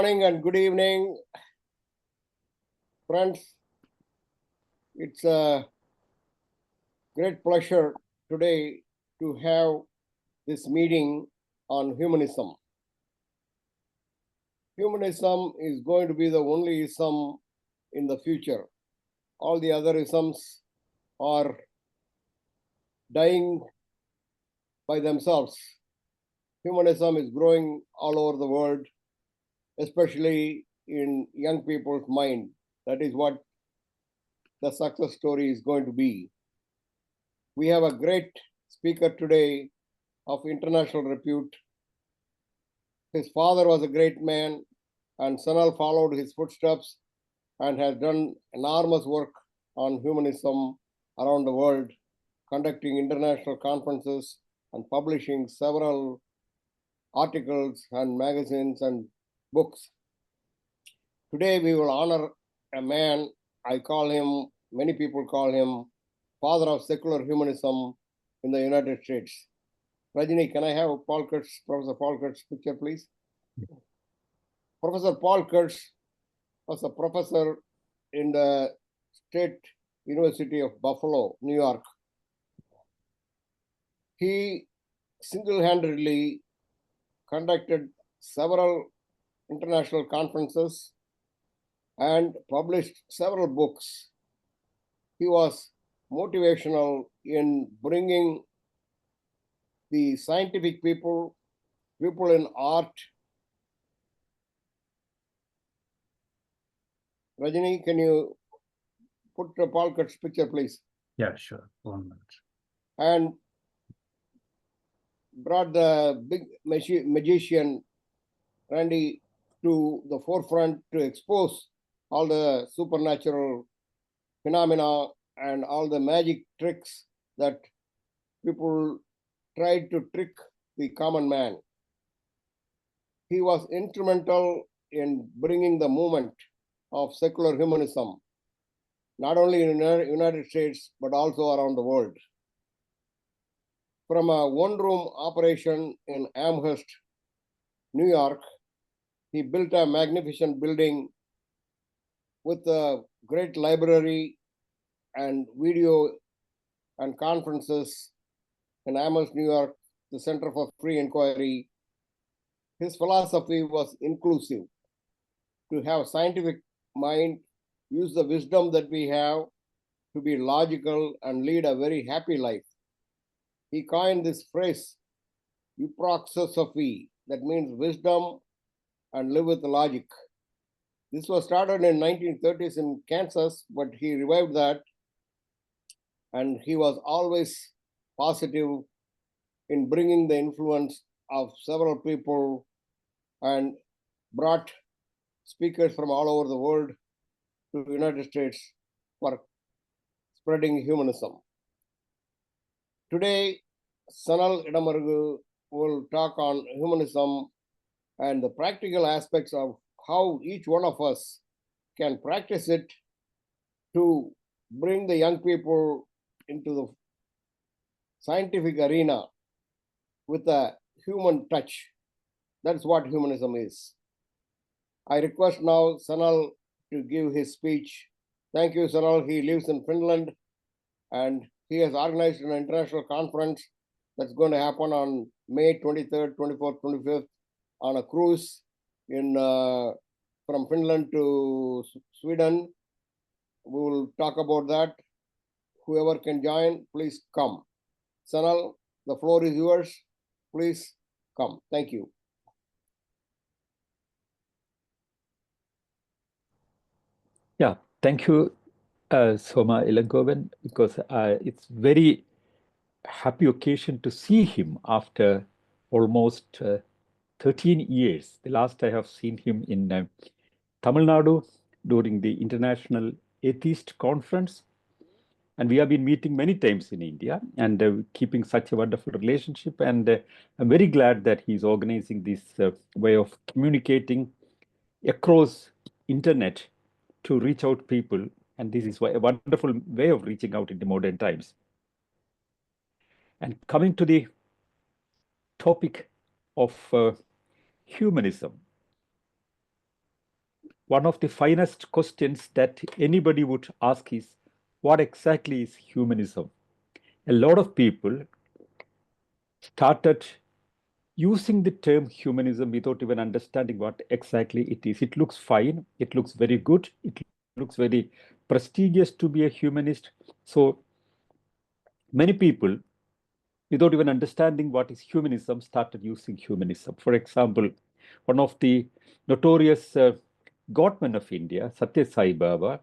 Morning and good evening, friends. It's a great pleasure today to have this meeting on humanism. Humanism is going to be the only ism in the future. All the other isms are dying by themselves. Humanism is growing all over the world, especially in young people's mind. That is what the success story is going to be. We have a great speaker today of international repute. His father was a great man, and Sanal followed his footsteps and has done enormous work on humanism around the world, conducting international conferences and publishing several articles and magazines and books. Today we will honor a man, many people call him father of secular humanism in the United States. Rajini, can I have Professor Paul Kurt's picture, please? Professor Paul Kurtz was a professor in the State University of Buffalo, New York. He single-handedly conducted several international conferences and published several books. He was motivational in bringing the scientific people in art. Rajini, can you put Paul Kurt's picture, please? Yeah, sure. 1 minute. And brought the big magician Randy to the forefront to expose all the supernatural phenomena and all the magic tricks that people tried to trick the common man. He was instrumental in bringing the movement of secular humanism, not only in the United States, but also around the world. From a one-room operation in Amherst, New York, he built a magnificent building with a great library and video and conferences in Amherst, New York, the Center for Free Inquiry. His philosophy was inclusive, to have scientific mind, use the wisdom that we have to be logical and lead a very happy life. He coined this phrase, eupraxosophy, that means wisdom and live with logic. This was started in 1930s in Kansas, but he revived that, and he was always positive in bringing the influence of several people and brought speakers from all over the world to the United States for spreading humanism. Today, Sanal Edamaruku will talk on humanism and the practical aspects of how each one of us can practice it to bring the young people into the scientific arena with a human touch. That's what humanism is. I request now Sanal to give his speech. Thank you, Sanal. He lives in Finland, and he has organized an international conference that's going to happen on May 23rd, 24th, 25th on a cruise in from Finland to Sweden. We will talk about that. Whoever can join, please come. Sanal, the floor is yours. Please come. Thank you. Yeah, thank you, Soma Ilangovan, because it's very happy occasion to see him after almost 13 years. The last I have seen him in Tamil Nadu during the International Atheist Conference. And we have been meeting many times in India and keeping such a wonderful relationship. And I'm very glad that he's organizing this way of communicating across internet to reach out people. And this is a wonderful way of reaching out in the modern times. And coming to the topic of humanism. one of the finest questions that anybody would ask is, what exactly is humanism? A lot of people started using the term humanism without even understanding what exactly it is. It looks fine, it looks very good, it looks very prestigious to be a humanist. So many people, without even understanding what is humanism, started using humanism. For example, one of the notorious godmen of India, Satya Sai Baba,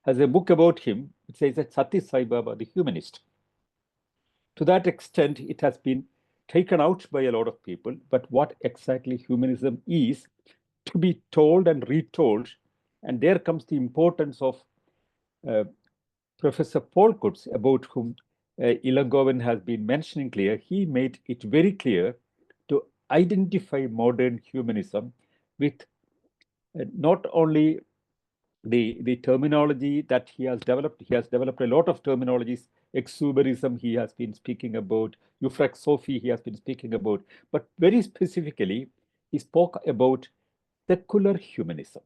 has a book about him. It says that Satya Sai Baba, the humanist. To that extent, it has been taken out by a lot of people. But what exactly humanism is to be told and retold, and there comes the importance of uh, Professor Paul Kutz, about whom Ilangovan has been mentioning clear. He made it very clear to identify modern humanism with not only the terminology that he has developed. He has developed a lot of terminologies. Exuberism, he has been speaking about. Euphraxophy, he has been speaking about. But very specifically, he spoke about secular humanism.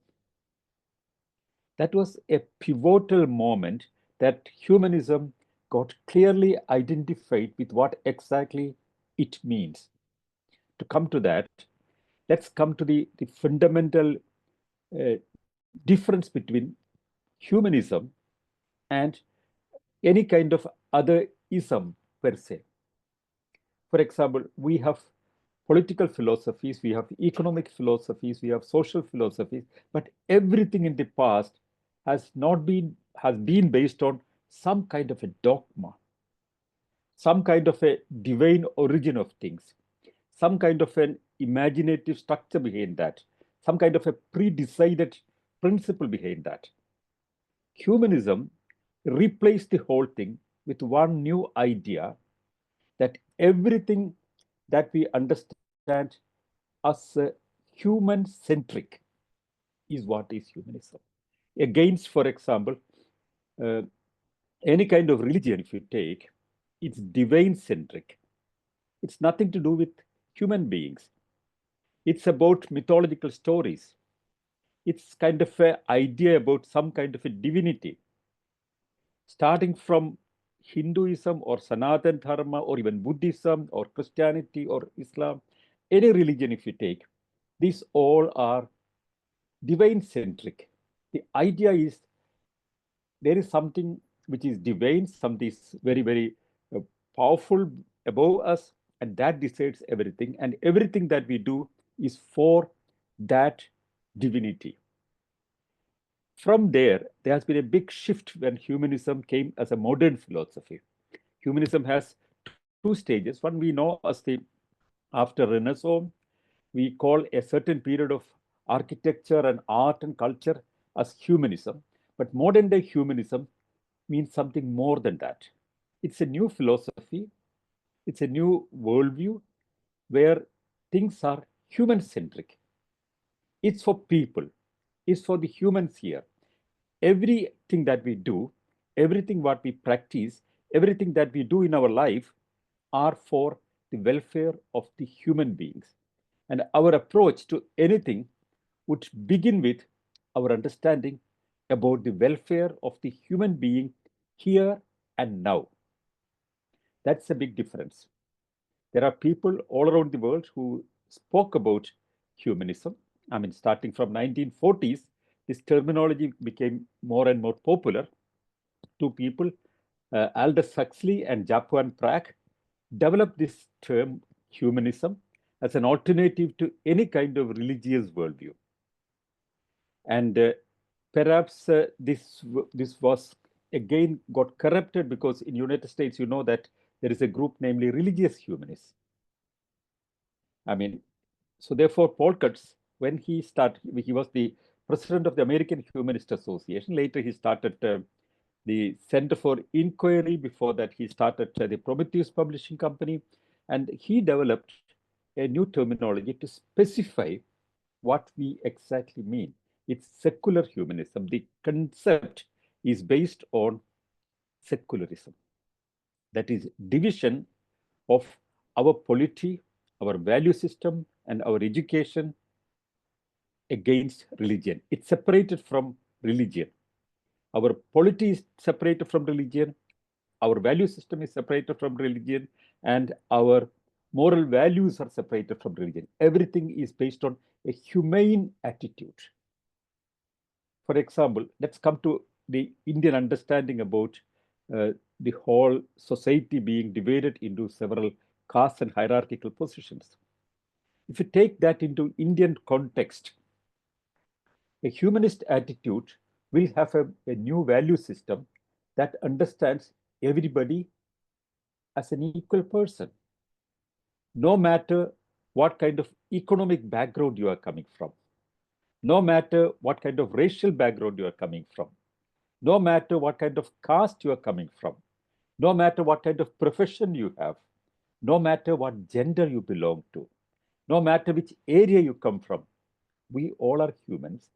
That was a pivotal moment that humanism got clearly identified with what exactly it means. To come to that, let's come to the fundamental difference between humanism and any kind of other ism per se. For example, we have political philosophies, we have economic philosophies, we have social philosophies, but everything in the past has been based on some kind of a dogma, some kind of a divine origin of things, some kind of an imaginative structure behind that, some kind of a pre-decided principle behind that. Humanism replaced the whole thing with one new idea, that everything that we understand as human centric is what is humanism. Against, for example, uh, any kind of religion, if you take, it's divine centric. It's nothing to do with human beings. It's about mythological stories. It's kind of an idea about some kind of a divinity. Starting from Hinduism or Sanatan Dharma or even Buddhism or Christianity or Islam, any religion if you take, these all are divine centric. The idea is there is something which is divine, something is very, very uh, powerful above us, and that decides everything. And everything that we do is for that divinity. From there has been a big shift when humanism came as a modern philosophy. Humanism has two stages. One we know as the after Renaissance, we call a certain period of architecture and art and culture as humanism. But modern day humanism means something more than that. It's a new philosophy, it's a new worldview where things are human centric. It's for people, it's for the humans here. Everything that we do, everything what we practice, everything that we do in our life are for the welfare of the human beings. And our approach to anything would begin with our understanding about the welfare of the human being here and now. That's a big difference. There are people all around the world who spoke about humanism. I mean, starting from 1940s, this terminology became more and more popular. Two people, Aldous Huxley and Japan Prague, developed this term humanism as an alternative to any kind of religious worldview. And perhaps this was again got corrupted because in United States, you know that there is a group namely religious humanists. I mean, so therefore, Paul Kutz, when he was the president of the American Humanist Association. Later, he started the Center for Inquiry. Before that, he started the Prometheus Publishing Company, and he developed a new terminology to specify what we exactly mean. It's secular humanism. The concept is based on secularism. That is division of our polity, our value system, and our education against religion. It's separated from religion. Our polity is separated from religion. Our value system is separated from religion, and our moral values are separated from religion. Everything is based on a humane attitude. For example, let's come to the Indian understanding about the whole society being divided into several castes and hierarchical positions. If you take that into Indian context, a humanist attitude will have a new value system that understands everybody as an equal person, no matter what kind of economic background you are coming from, no matter what kind of racial background you are coming from, no matter what kind of caste you are coming from, no matter what kind of profession you have, no matter what gender you belong to, no matter which area you come from, we all are humans.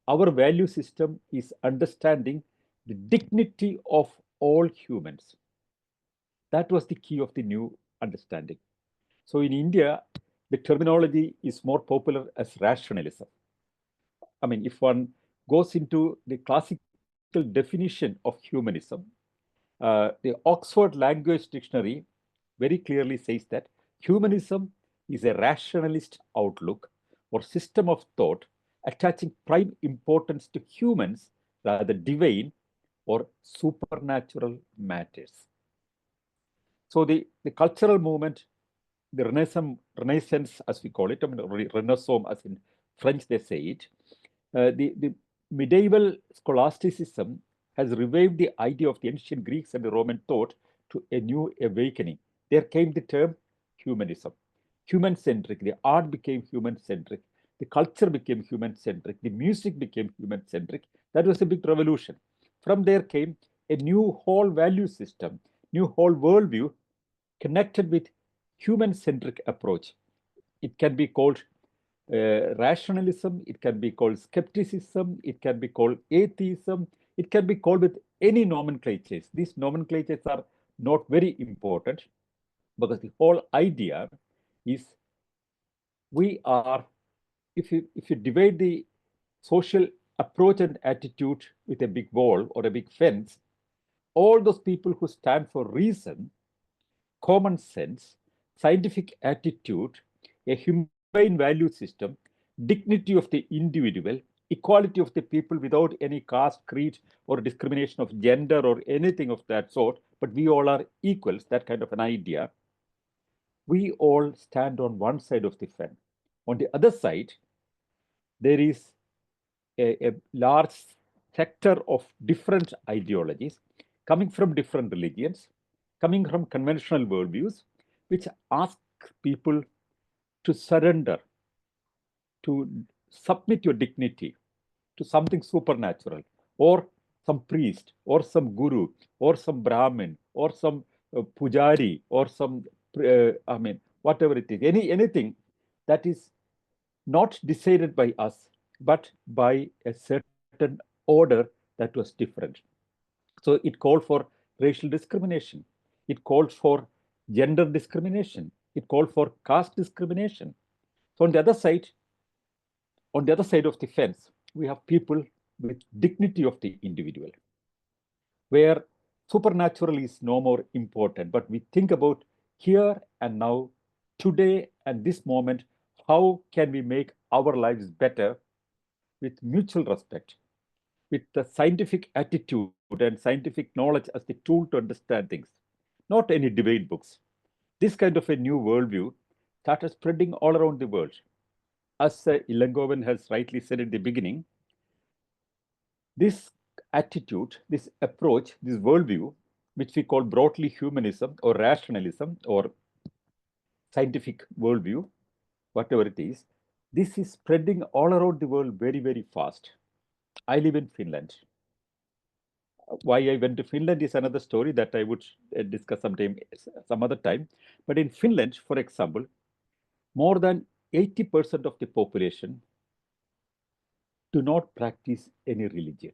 Our value system is understanding the dignity of all humans. That was the key of the new understanding. So in India, the terminology is more popular as rationalism. I mean, if one goes into the classical definition of humanism, the Oxford Language Dictionary very clearly says that humanism is a rationalist outlook or system of thought attaching prime importance to humans rather divine or supernatural matters. So the cultural movement, the Renaissance as we call it, I mean, Renaissance as in French they say it, the medieval scholasticism has revived the idea of the ancient Greeks and the Roman thought to a new awakening. There came the term humanism, human centric. The art became human centric, the culture became human centric, the music became human centric. That was a big revolution. From there came a new whole value system, new whole worldview connected with human centric approach. It can be called rationalism, it can be called skepticism, it can be called atheism, it can be called with any nomenclatures. These nomenclatures are not very important because the whole idea is we are, if you divide the social approach and attitude with a big wall or a big fence, all those people who stand for reason, common sense, scientific attitude, a humane value system, dignity of the individual, equality of the people without any caste, creed, or discrimination of gender or anything of that sort, but we all are equals, that kind of an idea. We all stand on one side of the fence. On the other side, there is a large sector of different ideologies coming from different religions, coming from conventional worldviews, which ask people to surrender, to submit your dignity to something supernatural, or some priest, or some guru, or some Brahmin, or some pujari, or some, I mean, whatever it is, anything that is not decided by us, but by a certain order that was different. So it called for racial discrimination. It called for gender discrimination. It called for caste discrimination. So on the other side of the fence, we have people with dignity of the individual, where supernatural is no more important, but we think about here and now, today and this moment, how can we make our lives better with mutual respect, with the scientific attitude and scientific knowledge as the tool to understand things, not any debate books. This kind of a new worldview started spreading all around the world. As Ilangovan has rightly said at the beginning, this attitude, this approach, this worldview, which we call broadly humanism or rationalism or scientific worldview, whatever it is, this is spreading all around the world very, very fast. I live in Finland. Why I went to Finland is another story that I would discuss sometime, some other time. But in Finland, for example, more than 80% of the population do not practice any religion.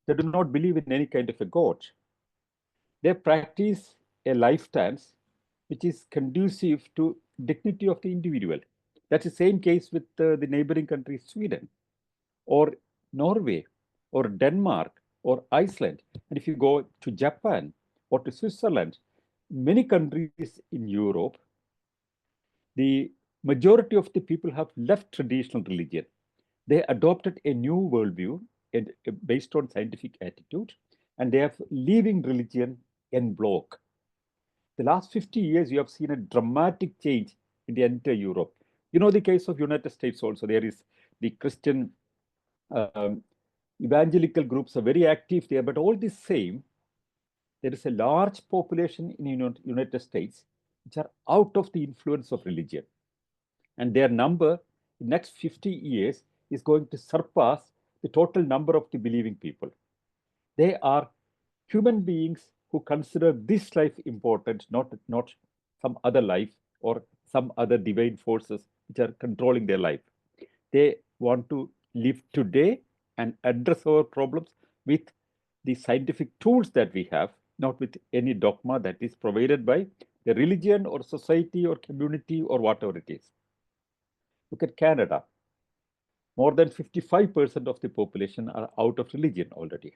They do not believe in any kind of a God. They practice a lifestyle which is conducive to dignity of the individual. That's the same case with the neighboring country Sweden or Norway or Denmark or Iceland. And if you go to Japan or to Switzerland, many countries in Europe, the majority of the people have left traditional religion. They adopted a new worldview and based on scientific attitude, and they are leaving religion en bloc. The last 50 years, you have seen a dramatic change in the entire Europe. You know the case of United States also. There is the Christian um, evangelical groups are very active there, but all the same, there is a large population in United States which are out of the influence of religion. And their number in the next 50 years is going to surpass the total number of the believing people. They are human beings who consider this life important, not some other life or some other divine forces which are controlling their life. They want to live today and address our problems with the scientific tools that we have, not with any dogma that is provided by the religion or society or community or whatever it is. Look at Canada. More than 55% of the population are out of religion already.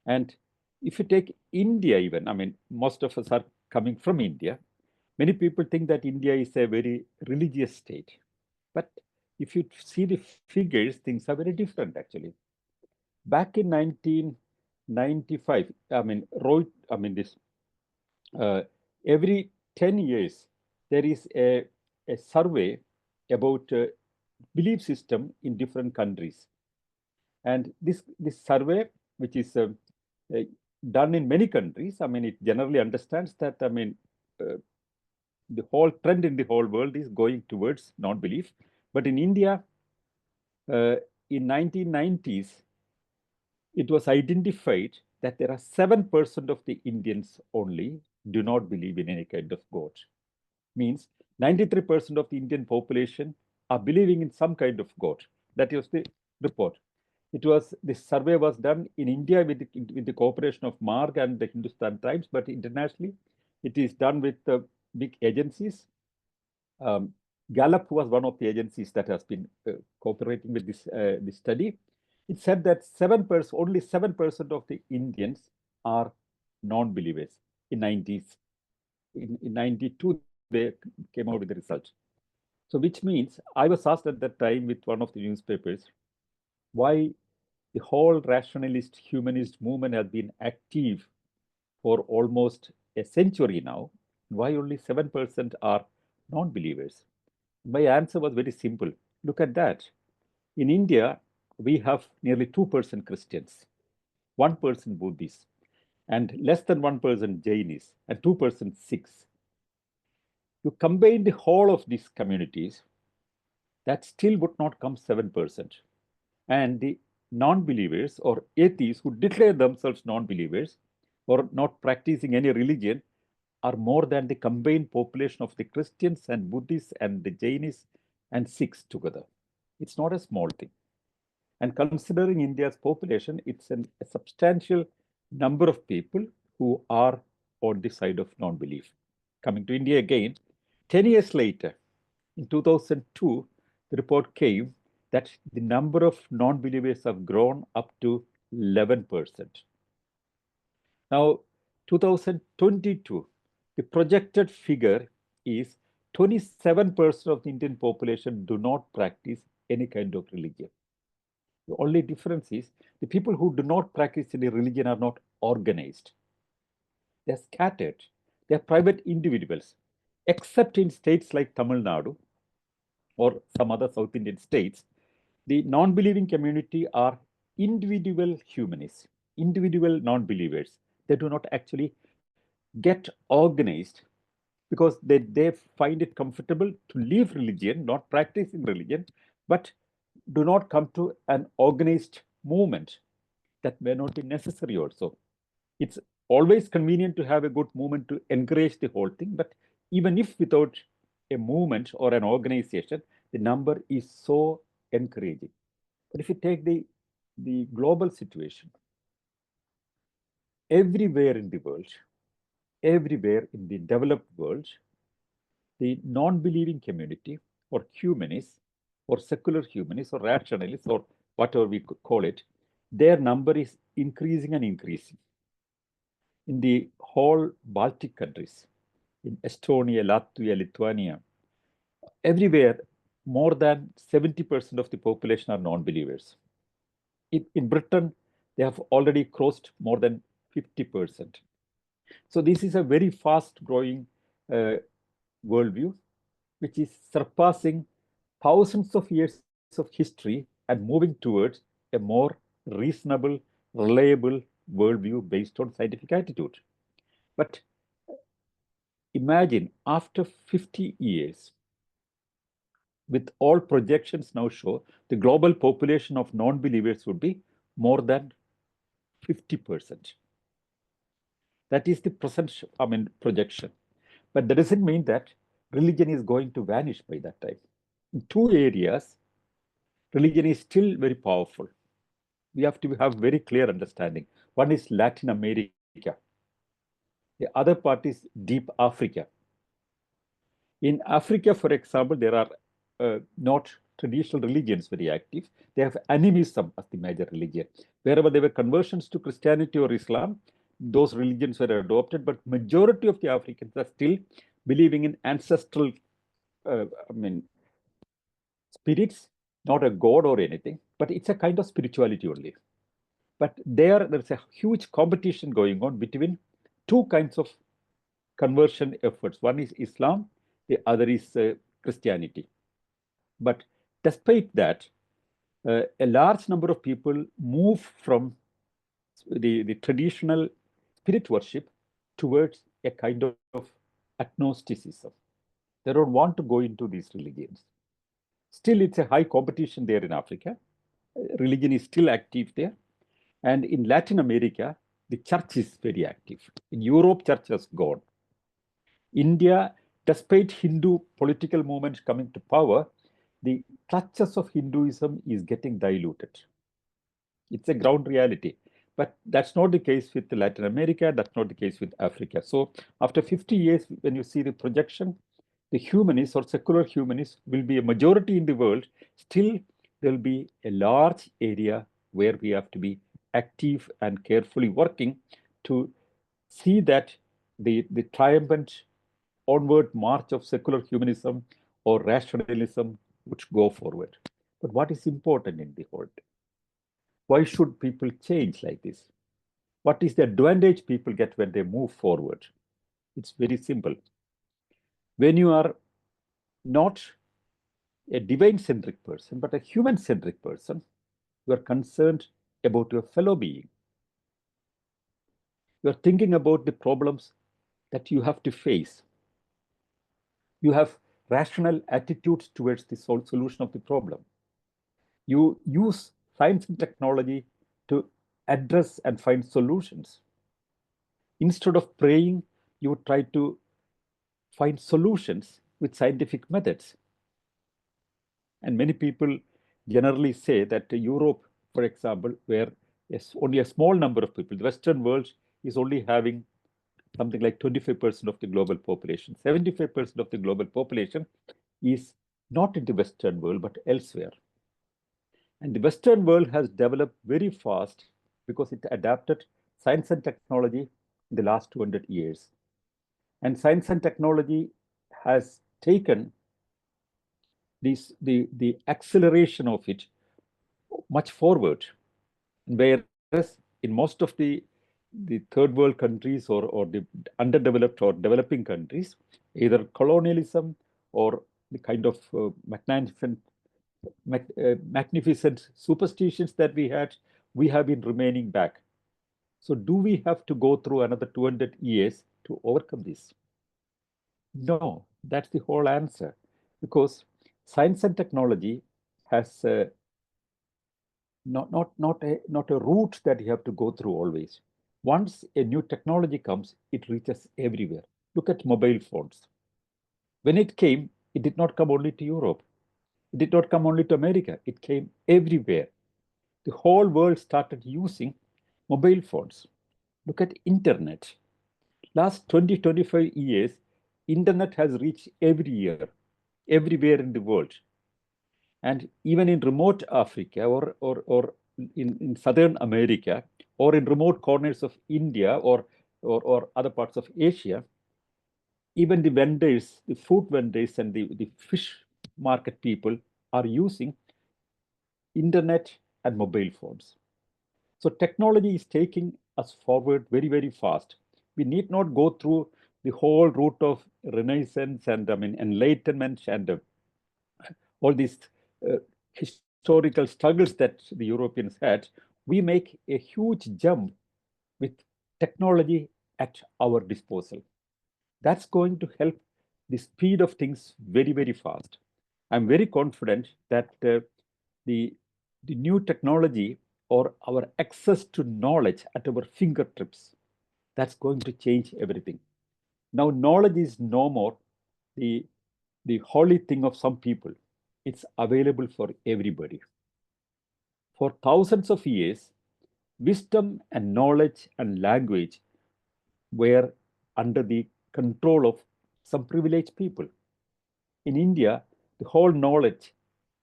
And if you take India, even, I mean, most of us are coming from India. Many people think that India is a very religious state. But if you see the figures, things are very different actually. Back in 1995, this every 10 years, there is a survey about belief system in different countries. And this survey, which is uh, done in many countries, I mean, it generally understands that, I mean, the whole trend in the whole world is going towards non-belief. But in India, in 1990s, it was identified that there are 7% of the Indians only do not believe in any kind of God. Means 93% of the Indian population are believing in some kind of God. That was the report. This survey was done in India with the cooperation of Marg and the Hindustan Times, but internationally it is done with big agencies. Gallup was one of the agencies that has been cooperating with this study. It said that only 7% of the Indians are non-believers in 90s. In 92, they came out with the result. So which means I was asked at that time with one of the newspapers why the whole rationalist humanist movement has been active for almost a century now. Why only 7% are non-believers? My answer was very simple. Look at that. In India, we have nearly 2% Christians, 1% Buddhists, and less than 1% Jainis, and 2% Sikhs. You combine the whole of these communities, that still would not come 7%. And the non-believers or atheists who declare themselves non-believers or not practicing any religion are more than the combined population of the Christians and Buddhists and the Jainis and Sikhs together. It's not a small thing. And considering India's population, it's a substantial number of people who are on the side of non-belief. Coming to India again, 10 years later, in 2002, the report came that the number of non-believers have grown up to 11%. Now, 2022, the projected figure is 27% of the Indian population do not practice any kind of religion. The only difference is the people who do not practice any religion are not organized. They're scattered. They're private individuals, except in states like Tamil Nadu or some other South Indian states. The non-believing community are individual humanists, individual non-believers. They do not actually get organized because they find it comfortable to leave religion, not practicing religion, but do not come to an organized movement. That may not be necessary also. It's always convenient to have a good movement to encourage the whole thing, but even if without a movement or an organization, the number is so encouraging. But if you take the global situation, everywhere in the world, everywhere in the developed world, the non-believing community or humanists or secular humanists or rationalists or whatever we could call it, their number is increasing and increasing. In the whole Baltic countries, in Estonia, Latvia, Lithuania, everywhere, more than 70% of the population are non-believers. In Britain, they have already crossed more than 50%. So this is a very fast-growing worldview, which is surpassing thousands of years of history and moving towards a more reasonable, reliable worldview based on scientific attitude. But imagine after 50 years, with all projections now show the global population of non-believers would be more than 50%. That is the present, projection. But that doesn't mean that religion is going to vanish by that time. In two areas, religion is still very powerful. We have to have very clear understanding. One is Latin America. The other part is deep Africa. In Africa, for example, there are not traditional religions very active. They have animism as the major religion. Wherever there were conversions to Christianity or Islam, those religions were adopted, but majority of the Africans are still believing in ancestral spirits, not a god or anything, but it's a kind of spirituality only. But there's a huge competition going on between two kinds of conversion efforts. One is Islam, the other is Christianity. But despite that, a large number of people move from the traditional spirit worship towards a kind of agnosticism. They don't want to go into these religions. Still, it's a high competition there in Africa. Religion is still active there. And in Latin America, the church is very active. In Europe, church has gone. India, despite Hindu political movements coming to power, the clutches of Hinduism is getting diluted. It's a ground reality. But that's not the case with Latin America. That's not the case with Africa. So after 50 years, when you see the projection, the humanists or secular humanists will be a majority in the world. Still, there will be a large area where we have to be active and carefully working to see that the triumphant onward march of secular humanism or rationalism would go forward. But what is important in the whole? Why should people change like this? What is the advantage people get when they move forward? It's very simple. When you are not a divine-centric person, but a human-centric person, you are concerned about your fellow being. You are thinking about the problems that you have to face. You have rational attitudes towards the solution of the problem. You use science and technology to address and find solutions. Instead of praying, you try to find solutions with scientific methods. And many people generally say that Europe, for example, where only a small number of people, the Western world is only having something like 25% of the global population. 75% of the global population is not in the Western world, but elsewhere. And the Western world has developed very fast because it adapted science and technology in the last 200 years. And science and technology has taken the acceleration of it much forward. Whereas in most of the third world countries or the underdeveloped or developing countries, either colonialism or the kind of magnificent superstitions that we have been remaining back. So do we have to go through another 200 years to overcome this? No, that's the whole answer. Because science and technology has not a route that you have to go through always. Once a new technology comes, it reaches everywhere. Look at mobile phones. When it came, it did not come only to Europe. It did not come only to America. It came everywhere. The whole world started using mobile phones. Look at internet. Last 20, 25 years, internet has reached every year. everywhere in the world. And even in remote Africa or in Southern America or in remote corners of India or other parts of Asia, even the vendors, the food vendors and the fish market people are using internet and mobile phones. So technology is taking us forward very, very fast. We need not go through the whole route of Renaissance and Enlightenment and all these uh, historical struggles that the Europeans had. We make a huge jump with technology at our disposal. That's going to help the speed of things very, very fast. I'm very confident that the, the new technology or our access to knowledge at our fingertips, that's going to change everything. Now, knowledge is no more the, the holy thing of some people. It's available for everybody. For thousands of years, wisdom and knowledge and language were under the control of some privileged people. In India, the whole knowledge,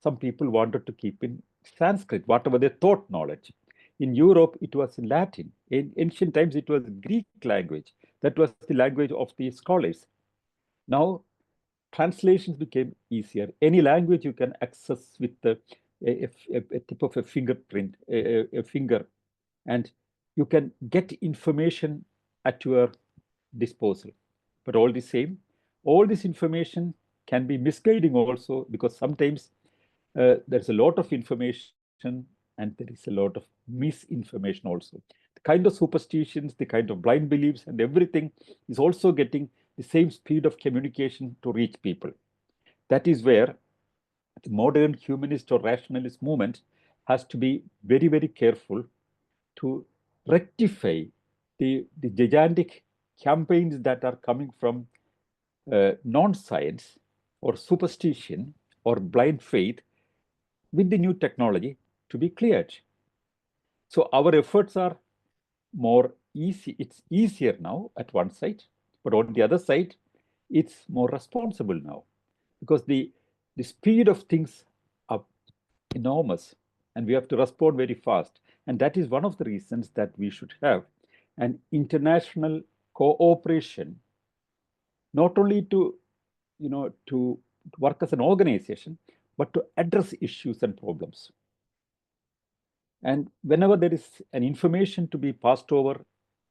some people wanted to keep in Sanskrit, whatever they thought knowledge. In Europe, it was in Latin. In ancient times, it was Greek language. That was the language of the scholars. Now, translations became easier. Any language you can access with a tip of a fingerprint, a finger, and you can get information at your disposal. But all the same, all this information can be misguiding also because sometimes there's a lot of information and there is a lot of misinformation also. The kind of superstitions, the kind of blind beliefs, and everything is also getting the same speed of communication to reach people. That is where the modern humanist or rationalist movement has to be very, very careful to rectify the gigantic campaigns that are coming from non-science or superstition or blind faith with the new technology to be cleared. So our efforts are more easy. It's easier now at one side, but on the other side, it's more responsible now because the speed of things are enormous and we have to respond very fast. And that is one of the reasons that we should have an international cooperation, not only to to work as an organization, but to address issues and problems. And whenever there is an information to be passed over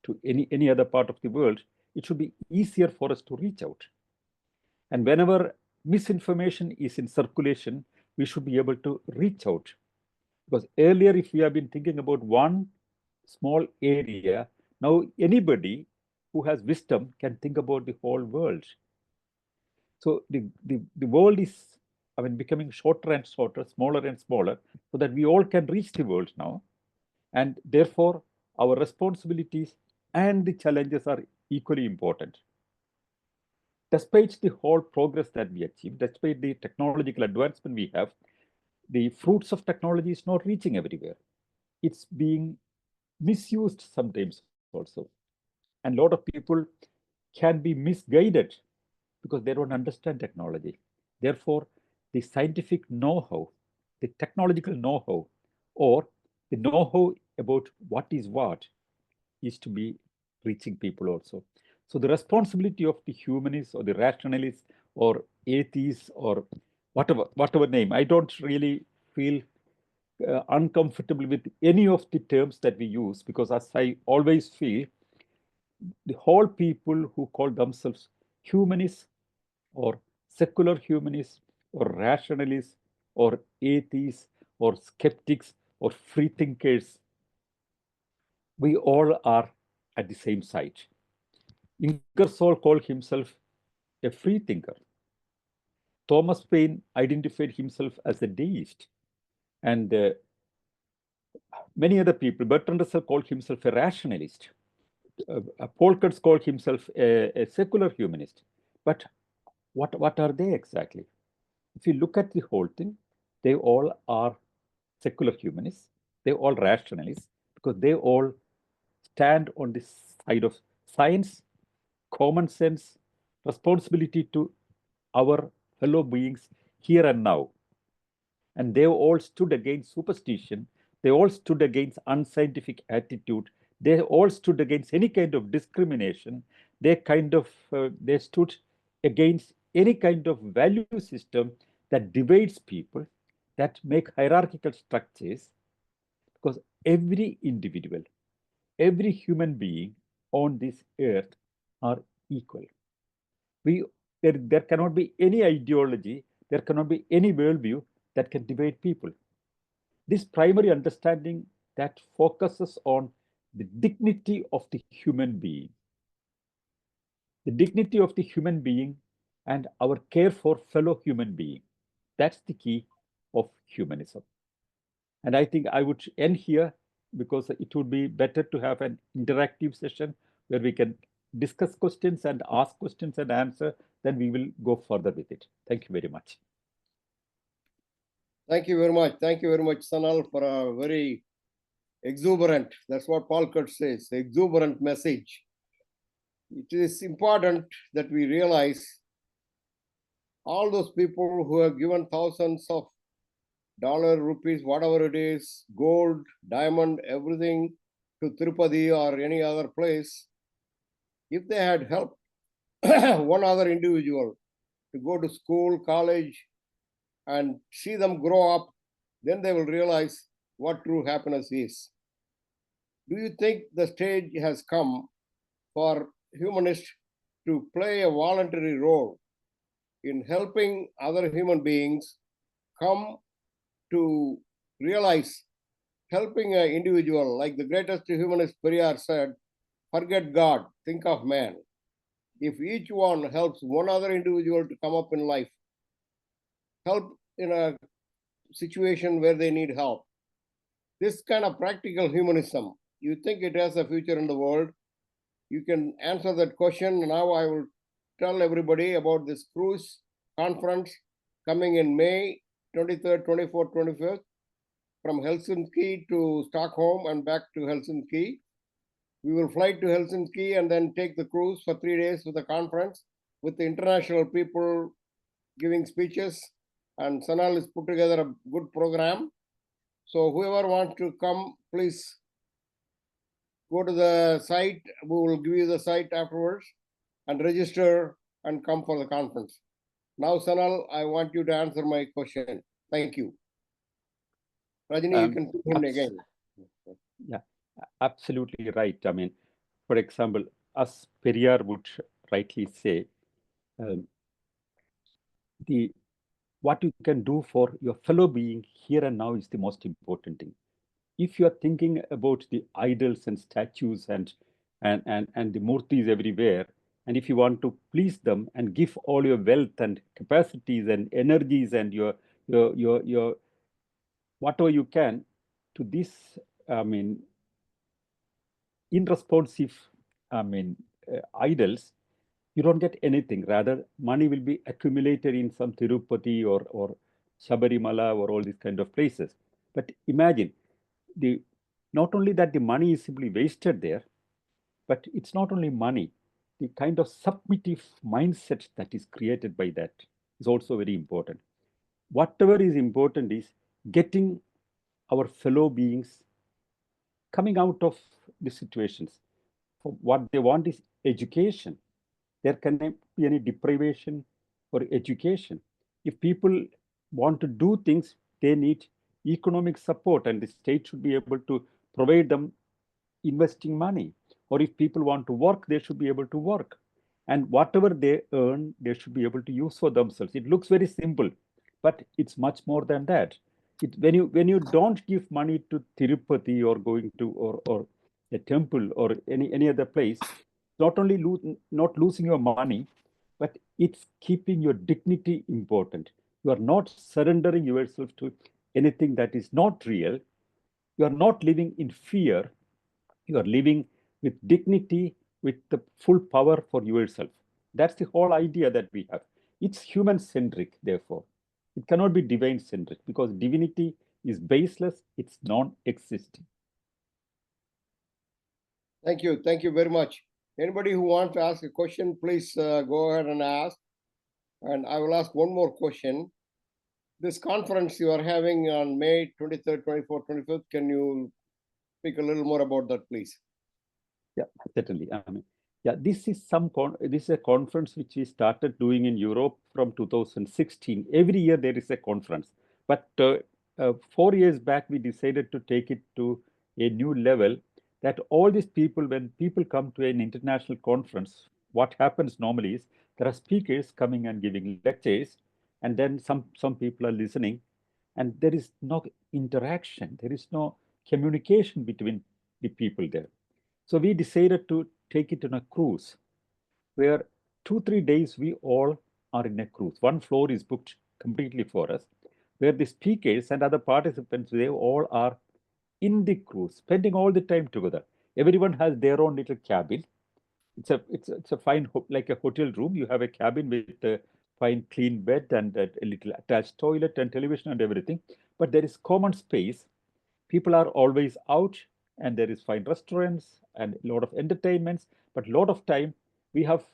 to any other part of the world, it should be easier for us to reach out. And whenever misinformation is in circulation, we should be able to reach out. Because earlier, if we have been thinking about one small area, now anybody who has wisdom can think about the whole world. So the world is, becoming shorter and shorter, smaller and smaller, so that we all can reach the world now. And therefore, our responsibilities and the challenges are equally important. Despite the whole progress that we achieve, despite the technological advancement we have, the fruits of technology is not reaching everywhere. It's being misused sometimes also. And a lot of people can be misguided because they don't understand technology. Therefore, the scientific know-how, the technological know-how, or the know-how about what is what is to be reaching people also. So the responsibility of the humanists or the rationalists or atheists or whatever name, I don't really feel uncomfortable with any of the terms that we use because as I always feel, the whole people who call themselves humanists or secular humanists or rationalists or atheists or skeptics or free thinkers, we all are at the same side. Ingersoll called himself a free thinker. Thomas Paine identified himself as a deist. And many other people, Bertrand Russell called himself a rationalist. Paul Kurtz called himself a secular humanist. But what are they exactly? If you look at the whole thing, they all are secular humanists. They all rationalists because they all stand on the side of science, common sense, responsibility to our fellow beings here and now. And they all stood against superstition. They all stood against unscientific attitude. They all stood against any kind of discrimination. They stood against any kind of value system that divides people, that make hierarchical structures, because every individual, every human being on this earth are equal. We there cannot be any ideology, there cannot be any worldview that can divide people. This primary understanding that focuses on the dignity of the human being, the dignity of the human being, and our care for fellow human being. That's the key of humanism. And I think I would end here because it would be better to have an interactive session where we can discuss questions and ask questions and answer. Then we will go further with it. Thank you very much. Thank you very much. Thank you very much, Sanal, for a very exuberant, that's what Paul Kurtz says, exuberant message. It is important that we realize all those people who have given thousands of dollars, rupees, whatever it is, gold, diamond, everything to Tirupati or any other place, if they had helped one other individual to go to school, college, and see them grow up, then they will realize what true happiness is. Do you think the stage has come for humanists to play a voluntary role in helping other human beings come to realize, helping an individual, like the greatest humanist Periyar said, forget God, think of man. If each one helps one other individual to come up in life, help in a situation where they need help, this kind of practical humanism, you think it has a future in the world? You can answer that question. Now I will tell everybody about this cruise conference coming in May 23rd, 24th, 25th from Helsinki to Stockholm and back to Helsinki. We will fly to Helsinki and then take the cruise for 3 days with the conference with the international people giving speeches. And Sanal has put together a good program. So whoever wants to come, please go to the site. We will give you the site afterwards and register and come for the conference. Now, Sanal, I want you to answer my question. Thank you. Rajini, you can put him again. Yeah, absolutely right. I mean, for example, as Periyar would rightly say, what you can do for your fellow being here and now is the most important thing. If you are thinking about the idols and statues and the murtis everywhere, and if you want to please them and give all your wealth and capacities and energies and your whatever you can to this, I mean, irresponsive, I mean, idols, you don't get anything. Rather, money will be accumulated in some Tirupati or Shabarimala or all these kind of places. But imagine, the not only that the money is simply wasted there, but it's not only money. The kind of submissive mindset that is created by that is also very important. Whatever is important is getting our fellow beings coming out of the situations. What they want is education. There can be any deprivation for education. If people want to do things, they need economic support, and the state should be able to provide them investing money. Or if people want to work, they should be able to work. And whatever they earn, they should be able to use for themselves. It looks very simple, but it's much more than that. When you don't give money to Tirupati or going to or a temple or any other place, not only not losing your money, but it's keeping your dignity important. You are not surrendering yourself to anything that is not real. You are not living in fear. You are living with dignity, with the full power for yourself. That's the whole idea that we have. It's human centric, therefore. It cannot be divine centric because divinity is baseless, it's non existing. Thank you. Thank you very much. Anybody who wants to ask a question, please go ahead and ask. And I will ask one more question. This conference you are having on May 23rd, 24th, 25th, can you speak a little more about that, please? Yeah, certainly. I mean, yeah, this is this is a conference which we started doing in Europe from 2016. Every year there is a conference, but 4 years back we decided to take it to a new level. That all these people, when people come to an international conference, what happens normally is there are speakers coming and giving lectures, and then some people are listening, and there is no interaction. There is no communication between the people there. So we decided to take it on a cruise where 2, 3 days we all are in a cruise. One floor is booked completely for us, where the speakers and other participants, they all are in the cruise, spending all the time together. Everyone has their own little cabin. It's a fine like a hotel room. You have a cabin with a fine clean bed and a little attached toilet and television and everything. But there is common space. People are always out, and there is fine restaurants and a lot of entertainments. But a lot of time we have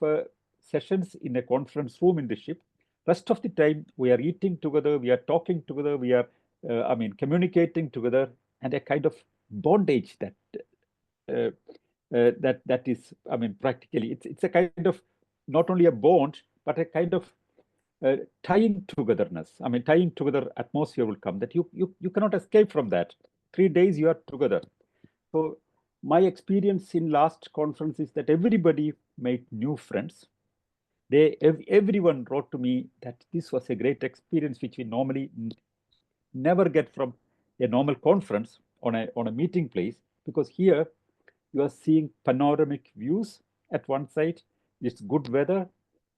sessions in a conference room in the ship. Rest of the time we are eating together, we are talking together, we are communicating together, and a kind of bondage uh, that is, I mean, practically it's a kind of not only a bond but a kind of tying togetherness. I mean, tying together atmosphere will come that you cannot escape from that. 3 days you are together. So my experience in last conference is that everybody made new friends. Everyone wrote to me that this was a great experience which we normally never get from a normal conference on a meeting place, because here you are seeing panoramic views at one side. It's good weather,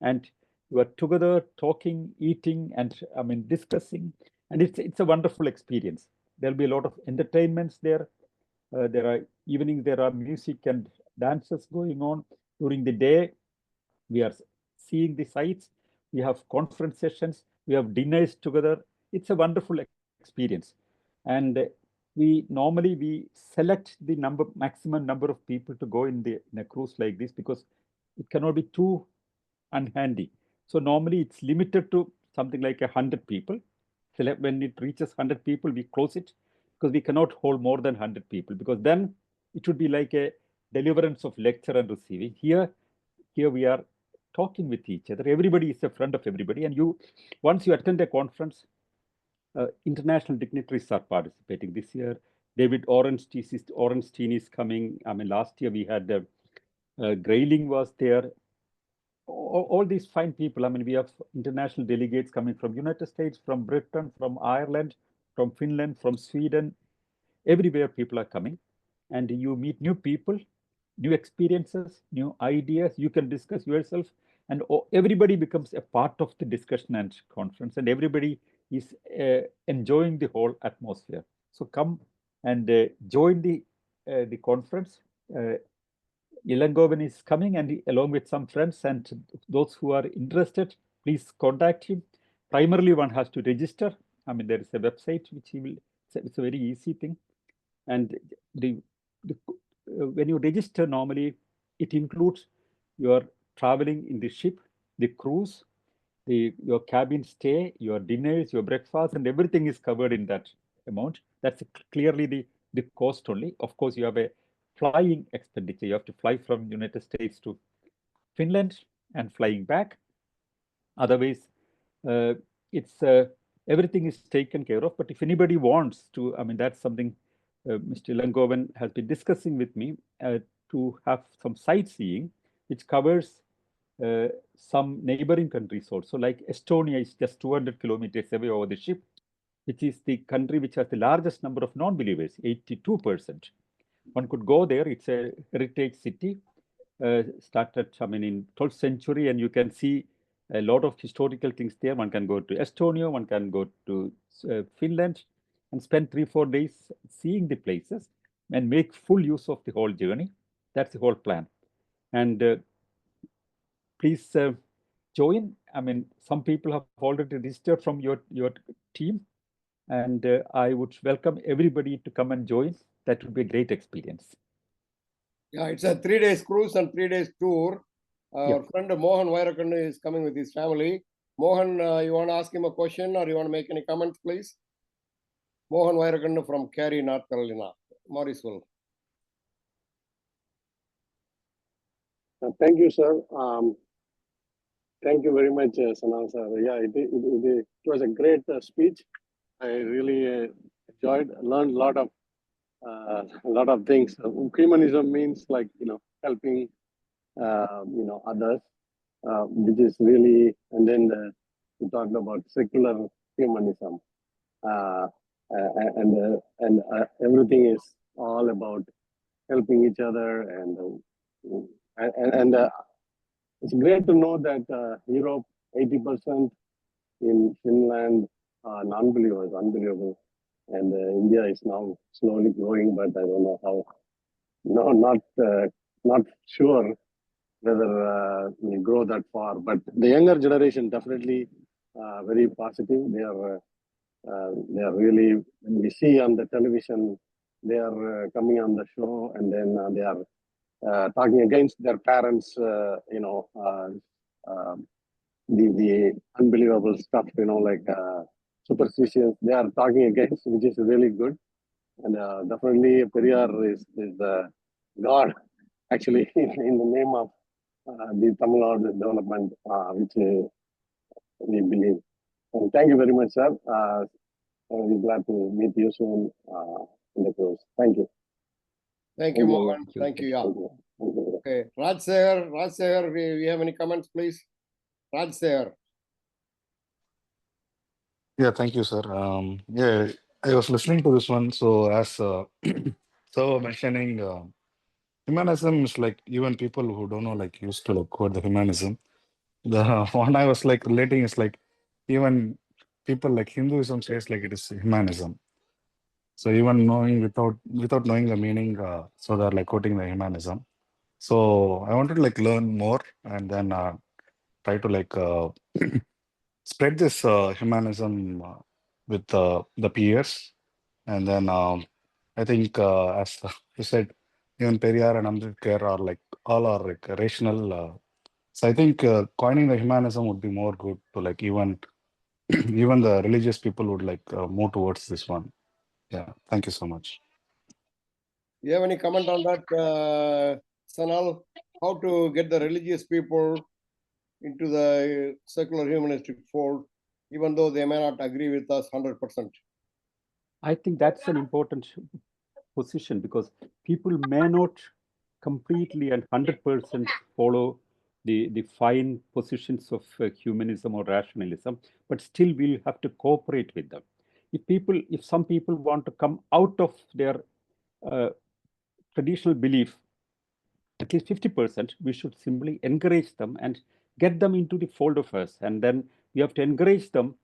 and you are together talking, eating, and I mean discussing, and it's a wonderful experience. There'll be a lot of entertainments there. There are evenings, there are music and dances going on during the day. We are seeing the sites. We have conference sessions. We have dinners together. It's a wonderful experience, and we select the maximum number of people to go in a cruise like this, because it cannot be too unhandy. So normally it's limited to something like 100 people. When it reaches 100 people, we close it, because we cannot hold more than 100 people, because then it would be like a deliverance of lecture and receiving. Here we are talking with each other. Everybody is a friend of everybody, and once you attend a conference, international dignitaries are participating. This year, David Orenstein is coming. I mean, last year we had Grayling was there. All these fine people. I mean, we have international delegates coming from United States, from Britain, from Ireland, from Finland, from Sweden. Everywhere people are coming, and you meet new people, new experiences, new ideas. You can discuss yourself, and everybody becomes a part of the discussion and conference, and everybody is enjoying the whole atmosphere. So come and join the conference. Ilangovan is coming, and along with some friends, and those who are interested, please contact him. Primarily, one has to register. I mean, there is a website which he will. It's a very easy thing, and the when you register, normally it includes your traveling in the ship, the cruise, your cabin stay, your dinners, your breakfast, and everything is covered in that amount. That's clearly the cost only. Of course, you have a flying expenditure. You have to fly from United States to Finland and flying back. Otherwise, uh, it's everything is taken care of. But if anybody wants to, I mean, that's something Mr. Langovan has been discussing with me, to have some sightseeing, which covers some neighboring countries also. Like Estonia is just 200 kilometers away over the ship, which is the country which has the largest number of non-believers, 82%. One could go there. It's a heritage city, started, I mean, in 12th century, and you can see a lot of historical things there. One can go to Estonia, one can go to Finland, and spend 3, 4 days seeing the places and make full use of the whole journey. That's the whole plan. And please join. I mean, some people have already registered from your team, and I would welcome everybody to come and join. That would be a great experience. Yeah, it's a 3 days cruise and 3 days tour. Our Yeah. friend Mohan Vairakandu is coming with his family. Mohan, you want to ask him a question or you want to make any comments, please? Mohan Vairakandu from Cary, North Carolina, Morrisville. Thank you, sir. Thank you very much, Sanal sir. Yeah, it was a great speech. I really enjoyed, learned a lot of things. Humanism means like helping others, which is really. And then we talked about secular humanism, and everything is all about helping each other, and it's great to know that Europe, 80% in Finland are non-believers, unbelievable. And India is now slowly growing, but I don't know how. No, not sure whether we'll grow that far. But the younger generation definitely very positive. They are really, when we see on the television, they are coming on the show, and then they are talking against their parents. The unbelievable stuff, like superstitions, they are talking against, which is really good. And definitely Periyar is the God, actually, in the name of the Tamil Nadu development, which we believe. And thank you very much, sir. I'm glad to meet you soon in the course. Thank you. Thank you, Mohan. Thank you. Yeah. Thank you. Thank you. Okay, Raj, we have any comments, please? Raj Seher. Yeah, thank you, sir. Yeah, I was listening to this one. So as so mentioning, humanism is like even people who don't know like used to like quote the humanism. The one I was like relating is like even people like Hinduism says like it is humanism. So even knowing without knowing the meaning, so they're like quoting the humanism. So I wanted to like learn more and then try to like spread this humanism with the peers. And then I think, as you said, even Periyar and Ambedkar are like all are like rational. So I think coining the humanism would be more good to like even even the religious people would like move towards this one. Yeah, thank you so much. You have any comment on that, Sanal? How to get the religious people into the secular humanistic fold, even though they may not agree with us 100%? I think that's an important position because people may not completely and 100% follow the fine positions of humanism or rationalism, but still we'll have to cooperate with them. If some people want to come out of their uh, traditional belief, at least 50%, we should simply encourage them and get them into the fold of us. And then we have to encourage them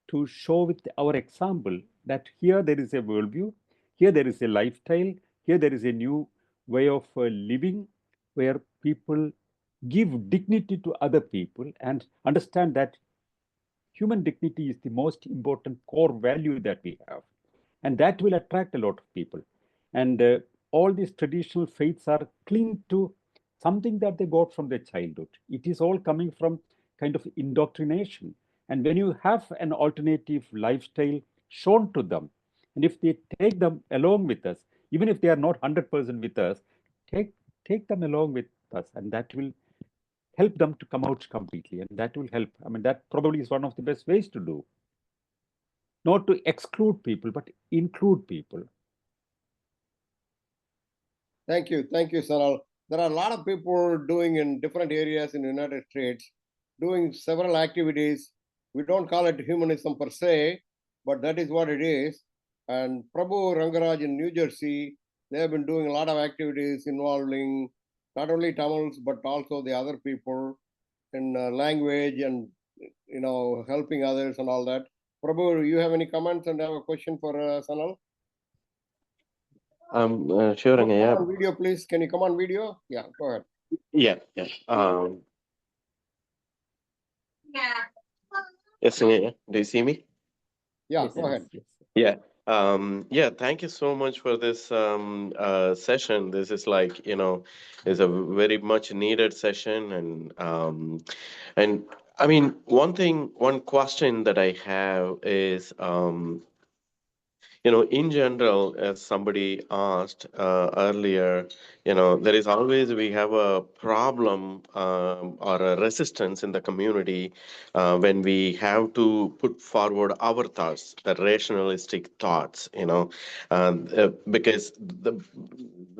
to show with our example that here there is a worldview, here there is a lifestyle, here there is a new way of living where people give dignity to other people and understand that human dignity is the most important core value that we have. And that will attract a lot of people. And all these traditional faiths are clinging to something that they got from their childhood. It is all coming from kind of indoctrination. And when you have an alternative lifestyle shown to them, and if they take them along with us, even if they are not 100% with us, take them along with us, and that will help them to come out completely. And that will help. I mean, that probably is one of the best ways to do. Not to exclude people, but include people. Thank you, Sanal. There are a lot of people doing in different areas in the United States, doing several activities. We don't call it humanism per se, but that is what it is. And Prabhu Rangaraj in New Jersey, they have been doing a lot of activities involving not only Tamils but also the other people in language and helping others and all that. Prabhu, you have any comments and have a question for Sanal? Sure, Come yeah. on video, please. Can you come on video? Yeah, go ahead. Yeah. Yes, yeah. Do you see me? Yeah, go ahead. Yeah. Yeah, thank you so much for this session. This is like, is a very much needed session, and I mean, one question that I have is, in general, as somebody asked earlier, there is always we have a problem or a resistance in the community when we have to put forward our thoughts, the rationalistic thoughts, because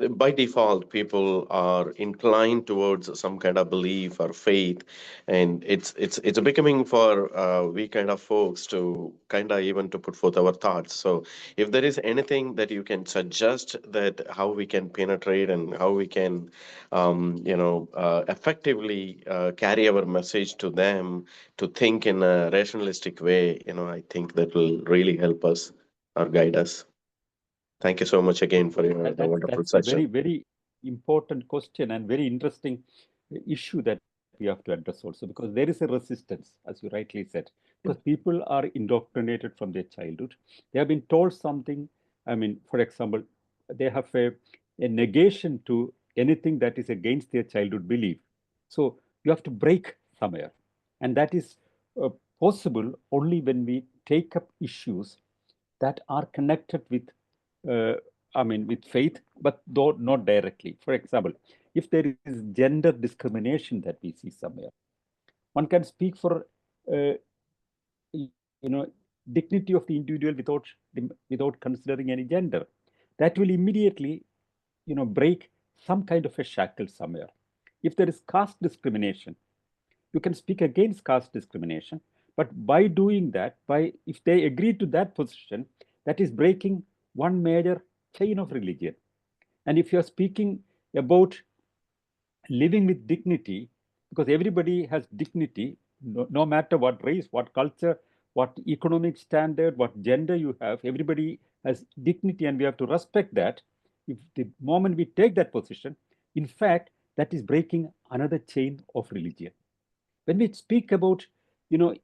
by default people are inclined towards some kind of belief or faith, and it's becoming for we kind of folks to kind of even to put forth our thoughts. So if there is anything that you can suggest that how we can penetrate and how we can effectively carry our message to them to think in a rationalistic way, I think that will really help us or guide us. Thank you so much again for the wonderful That's a session. very important question and very interesting issue that we have to address also, because there is a resistance, as you rightly said, because people are indoctrinated from their childhood. They have been told something. I mean, for example, they have a negation to anything that is against their childhood belief. So you have to break somewhere, and that is uh, possible only when we take up issues that are connected with, uh, with faith, but though not directly. For example, if there is gender discrimination that we see somewhere, one can speak for, uh, you know, dignity of the individual without considering any gender. That will immediately, break some kind of a shackle somewhere. If there is caste discrimination, you can speak against caste discrimination, but by doing that, by if they agree to that position, that is breaking one major chain of religion. And if you're speaking about living with dignity, because everybody has dignity, no matter what race, what culture, what economic standard, what gender you have, everybody has dignity, and we have to respect that. If the moment we take that position, in fact, that is breaking another chain of religion. When we speak about, you know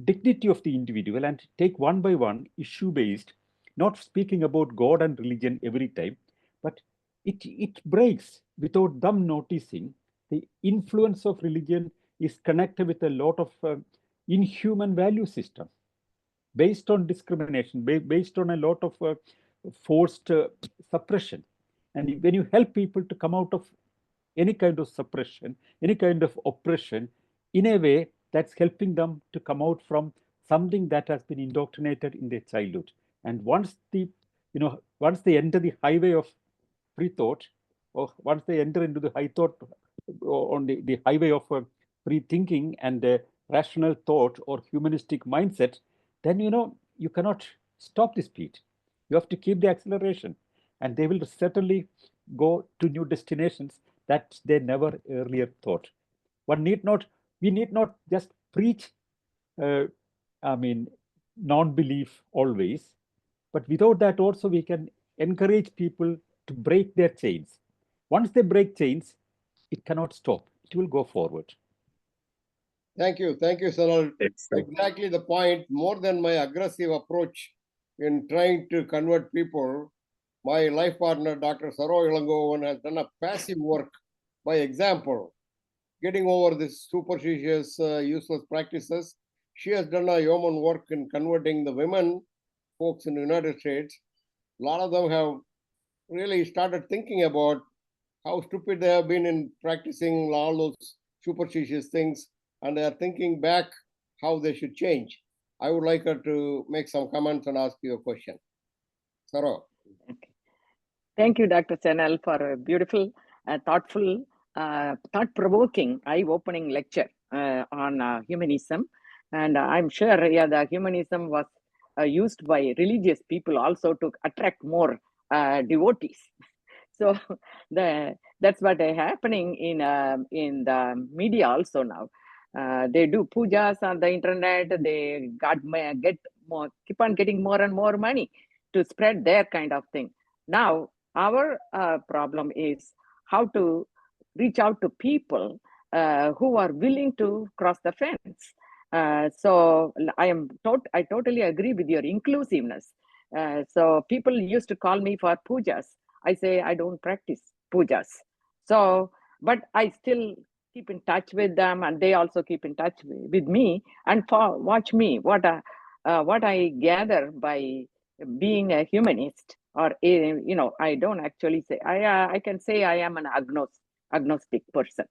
dignity of the individual and take one by one issue based, not speaking about God and religion every time, but it breaks without them noticing the influence of religion is connected with a lot of inhuman value system based on discrimination, based on a lot of forced suppression. And when you help people to come out of any kind of suppression, any kind of oppression, in a way that's helping them to come out from something that has been indoctrinated in their childhood. And once they enter the highway of free thought, or once they enter into the high thought, or on the highway of free thinking and rational thought or humanistic mindset, then you cannot stop the speed. You have to keep the acceleration, and they will certainly go to new destinations that they never earlier thought. One need not, we need not just preach, uh, I mean, non-belief always, but without that also we can encourage people to break their chains. Once they break chains, it cannot stop. It will go forward. Thank you, Sanal. Excellent. Exactly the point. More than my aggressive approach in trying to convert people, my life partner, Dr. Saro Ilangovan, has done a passive work by example, getting over these superstitious, useless practices. She has done a yeoman work in converting the women folks in the United States. A lot of them have really started thinking about how stupid they have been in practicing all those superstitious things, and they are thinking back how they should change. I would like her to make some comments and ask you a question. Saro. Thank you, Dr. Sanal, for a beautiful, thoughtful, thought-provoking, eye-opening lecture on humanism. And I'm sure, yeah, the humanism was used by religious people also to attract more devotees. So that's what is happening in the media also now. They do pujas on the internet. They keep on getting more and more money to spread their kind of thing. Now our problem is how to reach out to people who are willing to cross the fence. So I totally agree with your inclusiveness. So people used to call me for pujas. I say I don't practice pujas. So, but I still keep in touch with them, and they also keep in touch with me and watch me what I gather by being a humanist, or I don't actually say I can say I am an agnostic person,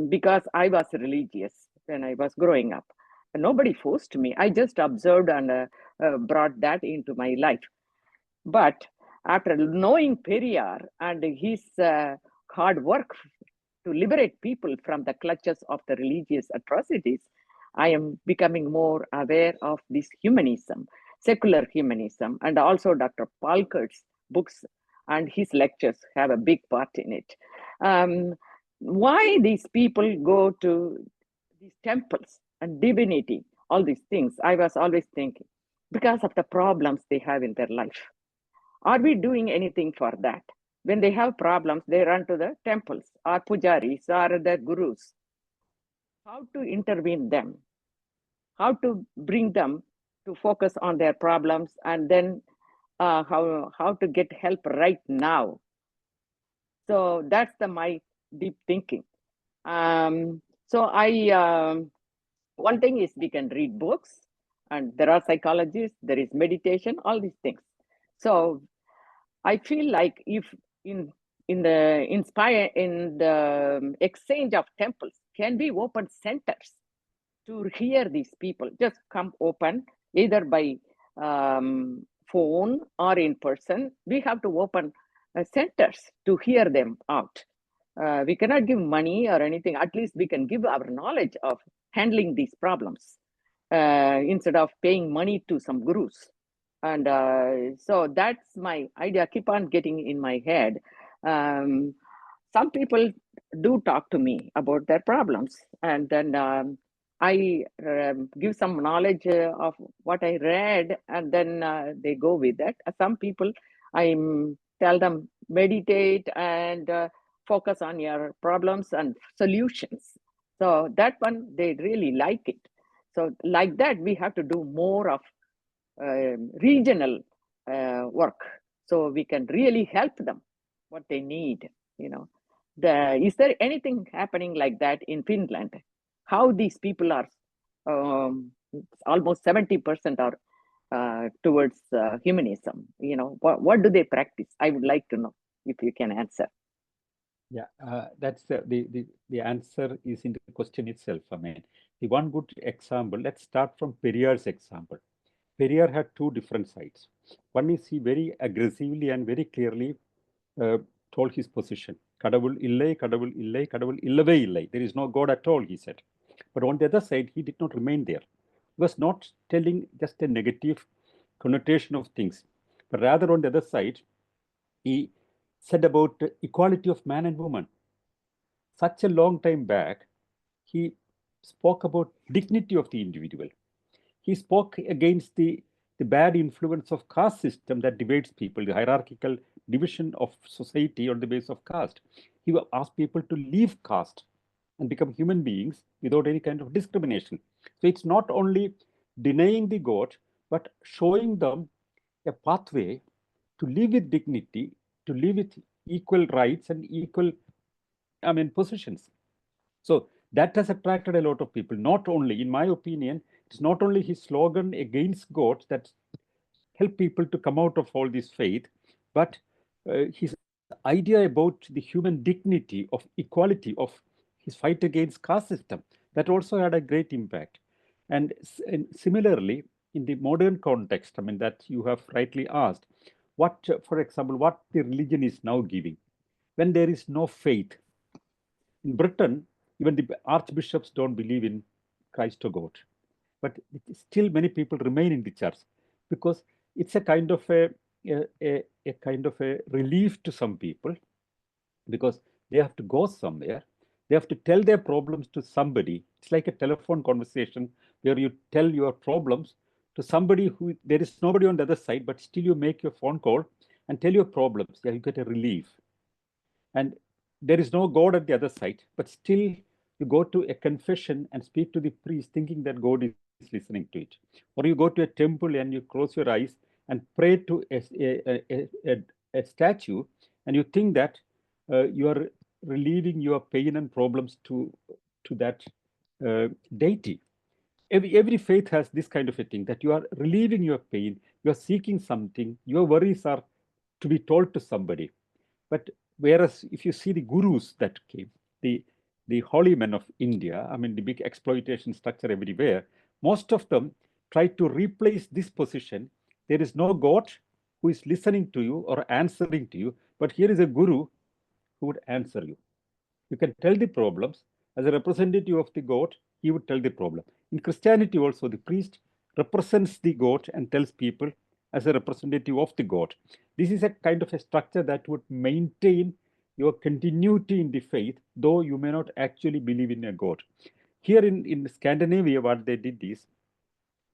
because I was religious when I was growing up. Nobody forced me. I just observed and brought that into my life. But after knowing Periyar and his hard work to liberate people from the clutches of the religious atrocities, I am becoming more aware of this humanism, secular humanism, and also Dr. Palker's books and his lectures have a big part in it. Why these people go to these temples and divinity, all these things, I was always thinking, because of the problems they have in their life. Are we doing anything for that? When they have problems, they run to the temples or pujaris or the gurus. How to intervene them? How to bring them to focus on their problems, and then how to get help right now? So that's my deep thinking. So one thing is we can read books, and there are psychologists, there is meditation, all these things. So I feel like if in the exchange of temples, can we open centers to hear these people? Just come open either by phone or in person. We have to open centers to hear them out. We cannot give money or anything. At least we can give our knowledge of handling these problems instead of paying money to some gurus. And so that's my idea. Keep on getting in my head. Some people do talk to me about their problems, and then I give some knowledge of what I read, and then they go with that. Some people, I tell them meditate and focus on your problems and solutions. So that one, they really like it. So like that, we have to do more of regional work, so we can really help them what they need. Is there anything happening like that in Finland? How these people are almost 70% are towards humanism. What do they practice? I would like to know if you can answer. Yeah, that's the answer is in the question itself. I mean, the one good example, let's start from Periyar's example. Periyar had two different sides. One is he very aggressively and very clearly told his position. Kadavul illai, kadavul illai, kadavul illave illai. There is no God at all, he said. But on the other side, he did not remain there. He was not telling just a negative connotation of things, but rather on the other side, he said about equality of man and woman. Such a long time back, he spoke about dignity of the individual. He spoke against the bad influence of caste system that divides people, the hierarchical division of society on the basis of caste. He asked people to leave caste and become human beings without any kind of discrimination. So it's not only denying the God, but showing them a pathway to live with dignity, to live with equal rights and equal, positions. So that has attracted a lot of people. Not only, in my opinion, it's not only his slogan against God that help people to come out of all this faith, but his idea about the human dignity of equality of his fight against caste system, that also had a great impact. And similarly, in the modern context, that you have rightly asked, what, for example, what the religion is now giving, when there is no faith. In Britain, even the archbishops don't believe in Christ or God, but still many people remain in the church because it's a kind of a kind of a relief to some people, because they have to go somewhere. They have to tell their problems to somebody. It's like a telephone conversation where you tell your problems to somebody who there is nobody on the other side, but still you make your phone call and tell your problems. Yeah, you get a relief. And there is no God at the other side, but still you go to a confession and speak to the priest thinking that God is listening to it. Or you go to a temple and you close your eyes and pray to a statue, and you think that you are relieving your pain and problems to that deity. Every faith has this kind of a thing, that you are relieving your pain, you are seeking something, your worries are to be told to somebody. But whereas if you see the gurus that came, the holy men of India, I mean the big exploitation structure everywhere, most of them try to replace this position. There is no God who is listening to you or answering to you, but here is a guru who would answer you. You can tell the problems. As a representative of the God, he would tell the problem. In Christianity also, the priest represents the God and tells people as a representative of the God. This is a kind of a structure that would maintain your continuity in the faith, though you may not actually believe in a God. Here in Scandinavia, what they did is,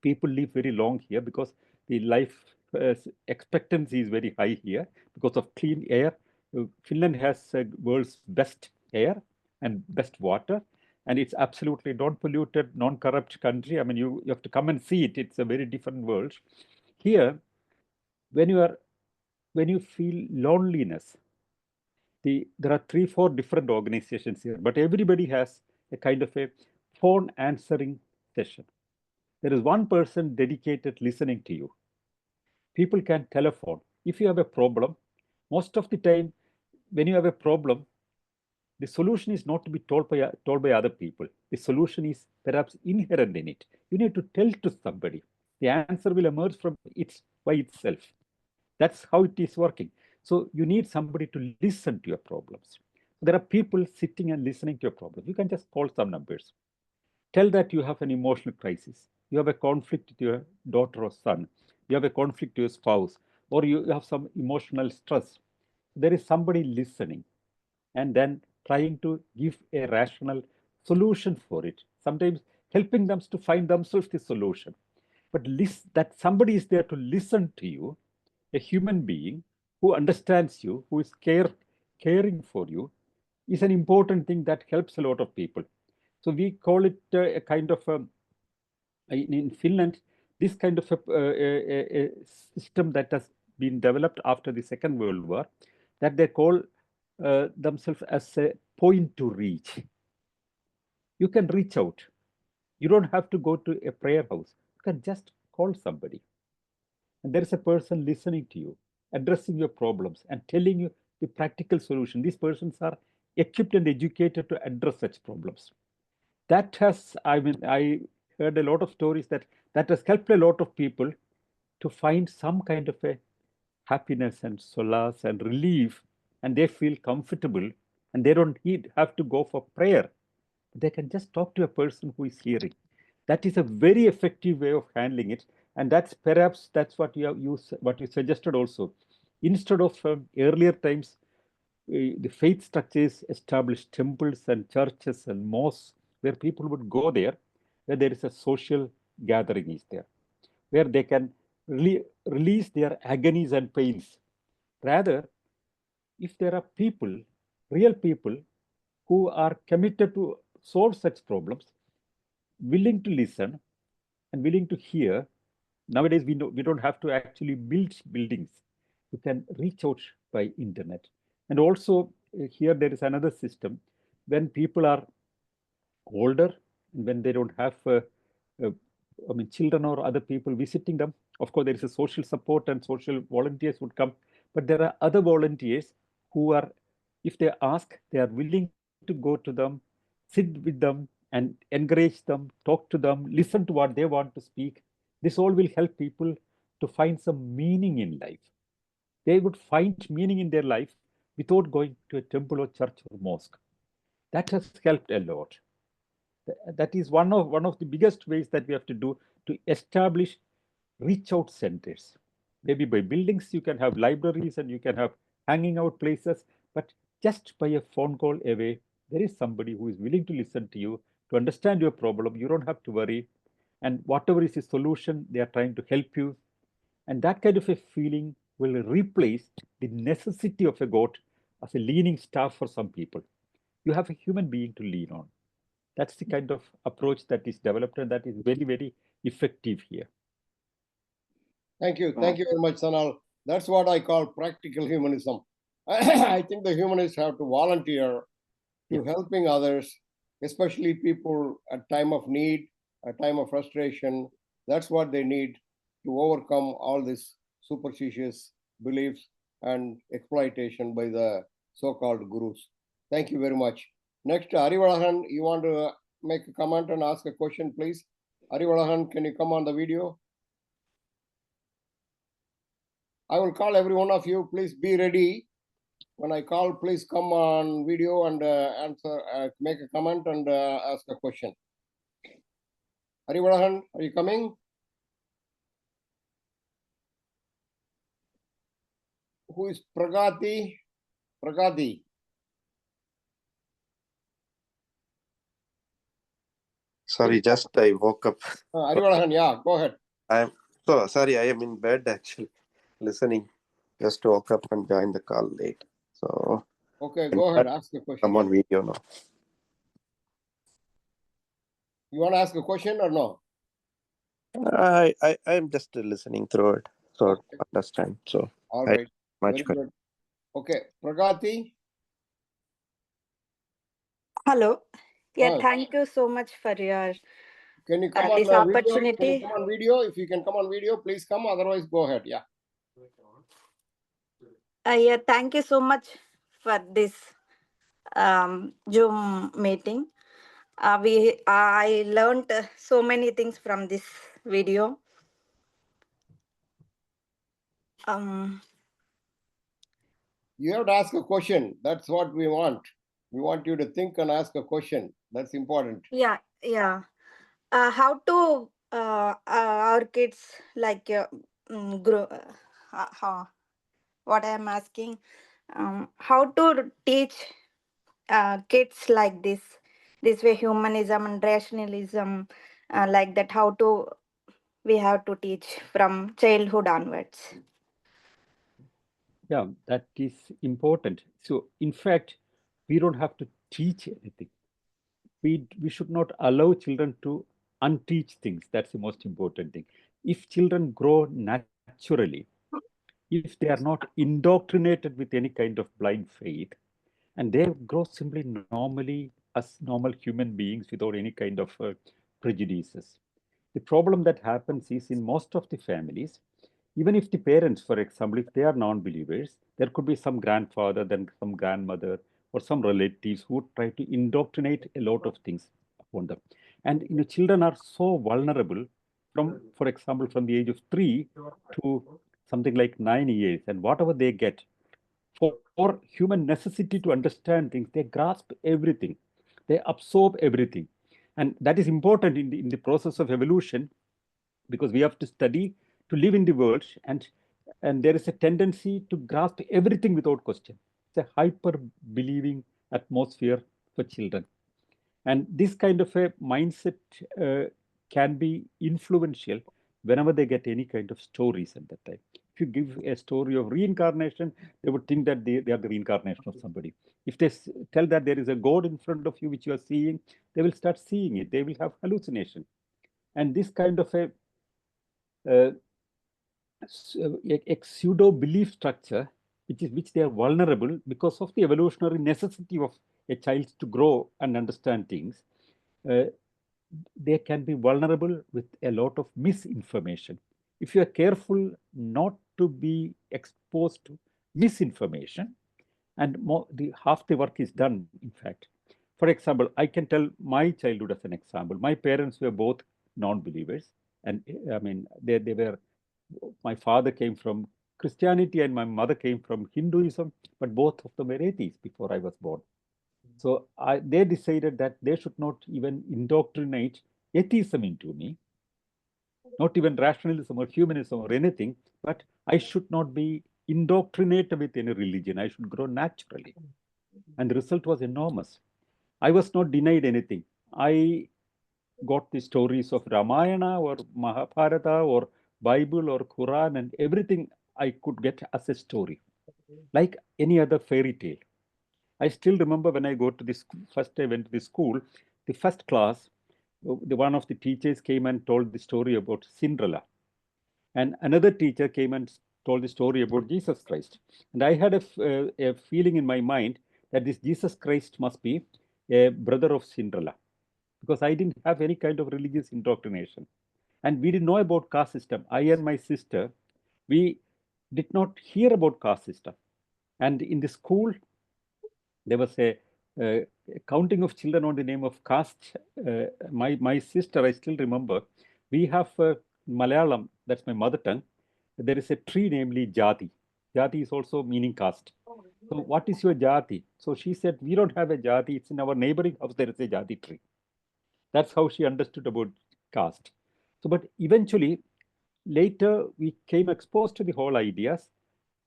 people live very long here because the life expectancy is very high here because of clean air. Finland has world's best air and best water, and it's absolutely non-polluted, non-corrupt country. I mean, you have to come and see it. It's a very different world. Here, when you feel loneliness, there are 3-4 different organizations here, but everybody has a kind of a phone answering session. There is one person dedicated listening to you. People can telephone. If you have a problem, most of the time, when you have a problem, the solution is not to be told by other people. The solution is perhaps inherent in it. You need to tell to somebody. The answer will emerge from it by itself. That's how it is working. So you need somebody to listen to your problems. There are people sitting and listening to your problems. You can just call some numbers. Tell that you have an emotional crisis. You have a conflict with your daughter or son. You have a conflict with your spouse, or you have some emotional stress. There is somebody listening and then trying to give a rational solution for it. Sometimes helping them to find themselves the solution. But that somebody is there to listen to you, a human being who understands you, who is caring for you, is an important thing that helps a lot of people. So we call it a kind of in Finland, this kind of a system that has been developed after the Second World War, that they call themselves as a point to reach. You can reach out. You don't have to go to a prayer house. You can just call somebody. And there is a person listening to you, addressing your problems and telling you the practical solution. These persons are equipped and educated to address such problems. That has, I heard a lot of stories that has helped a lot of people to find some kind of a happiness and solace and relief, and they feel comfortable, and they don't have to go for prayer. They can just talk to a person who is hearing. That is a very effective way of handling it, and that's what you suggested also. Instead of earlier times, the faith structures established temples and churches and mosques where people would go there, where there is a social gathering is there, where they can release their agonies and pains. Rather, if there are people, real people, who are committed to solve such problems, willing to listen and willing to hear, nowadays we don't have to actually build buildings. You can reach out by internet. And also here there is another system. When people are older, when they don't have children or other people visiting them, of course there is a social support and social volunteers would come, but there are other volunteers who are, if they ask, they are willing to go to them, sit with them and encourage them, talk to them, listen to what they want to speak. This all will help people to find some meaning in life. They would find meaning in their life without going to a temple or church or mosque. That has helped a lot. That is one of the biggest ways that we have to do to establish reach out centers. Maybe by buildings, you can have libraries and you can have hanging out places, but just by a phone call away, there is somebody who is willing to listen to you, to understand your problem. You don't have to worry. And whatever is the solution, they are trying to help you. And that kind of a feeling will replace the necessity of a God as a leaning staff for some people. You have a human being to lean on. That's the kind of approach that is developed, and that is very, very effective here. Thank you. Thank you very much, Sanal. That's what I call practical humanism. I think the humanists have to volunteer to helping others, especially people at time of need, a time of frustration. That's what they need to overcome all these superstitious beliefs and exploitation by the so-called gurus. Thank you very much. Next, Arivalahan, you want to make a comment and ask a question, please? Arivalahan, can you come on the video? I will call every one of you. Please be ready. When I call, please come on video and answer, make a comment and ask a question. Arivalahan, are you coming? Who is Pragati? Pragati. Sorry, just I woke up. Arivalahan, yeah, go ahead. I'm so sorry. I am in bed actually, listening. Just woke up and joined the call late. So Okay, go ahead. Ask the question. I'm on video now. You want to ask a question or no? I'm just listening through it, so Okay. understand. So All I- right. much Very good. good. Okay, Pragati. Hello. Yeah, Hi. thank you so much for your Can you come on this video? Can you opportunity. come on video? If you can come on video, please come. Otherwise, go ahead. Yeah. Yeah, thank you so much for this Zoom meeting. I learned so many things from this video. You have to ask a question. That's what we want. We want you to think and ask a question. That's important. Yeah. How to our kids like grow? What I am asking, how to teach kids like this way humanism and rationalism, like that, how to we have to teach from childhood onwards. Yeah, that is important. So, in fact, we don't have to teach anything. We should not allow children to unteach things. That's the most important thing. If children grow naturally, if they are not indoctrinated with any kind of blind faith, and they grow simply normally as normal human beings without any kind of prejudices. The problem that happens is in most of the families, even if the parents, for example, if they are non-believers, there could be some grandfather, then some grandmother, or some relatives who try to indoctrinate a lot of things upon them. And children are so vulnerable from, for example, from the age of 3 to something like 9 years, and whatever they get, for human necessity to understand things, they grasp everything, they absorb everything. And that is important in the process of evolution, because we have to study to live in the world, and there is a tendency to grasp everything without question. It's a hyper believing atmosphere for children, and this kind of a mindset can be influential whenever they get any kind of stories at that time. If you give a story of reincarnation, they would think that they are the reincarnation of somebody. If they tell that there is a God in front of you which you are seeing, they will start seeing it. They will have hallucination. And this kind of a pseudo belief structure, which they are vulnerable because of the evolutionary necessity of a child to grow and understand things. They can be vulnerable with a lot of misinformation. If you are careful not to be exposed to misinformation, and half the work is done, in fact. For example, I can tell my childhood as an example. My parents were both non-believers, and I mean, they were. My father came from Christianity and my mother came from Hinduism, but both of them were atheists before I was born. So they decided that they should not even indoctrinate atheism into me, not even rationalism or humanism or anything, but I should not be indoctrinated with any religion. I should grow naturally. And the result was enormous. I was not denied anything. I got the stories of Ramayana or Mahabharata or Bible or Quran and everything I could get as a story, like any other fairy tale. I still remember when I go to this first I went to the school, the first class, one of the teachers came and told the story about Cinderella. And another teacher came and told the story about Jesus Christ. And I had a feeling in my mind that this Jesus Christ must be a brother of Cinderella, because I didn't have any kind of religious indoctrination. And we didn't know about caste system. I and my sister, we did not hear about caste system. And in the school, there was a counting of children on the name of caste. My sister, I still remember, we have Malayalam, that's my mother tongue. There is a tree, namely Jati. Jati is also meaning caste. So what is your Jati? So she said, we don't have a Jati. It's in our neighboring house, there is a Jati tree. That's how she understood about caste. So, but eventually, later we came exposed to the whole ideas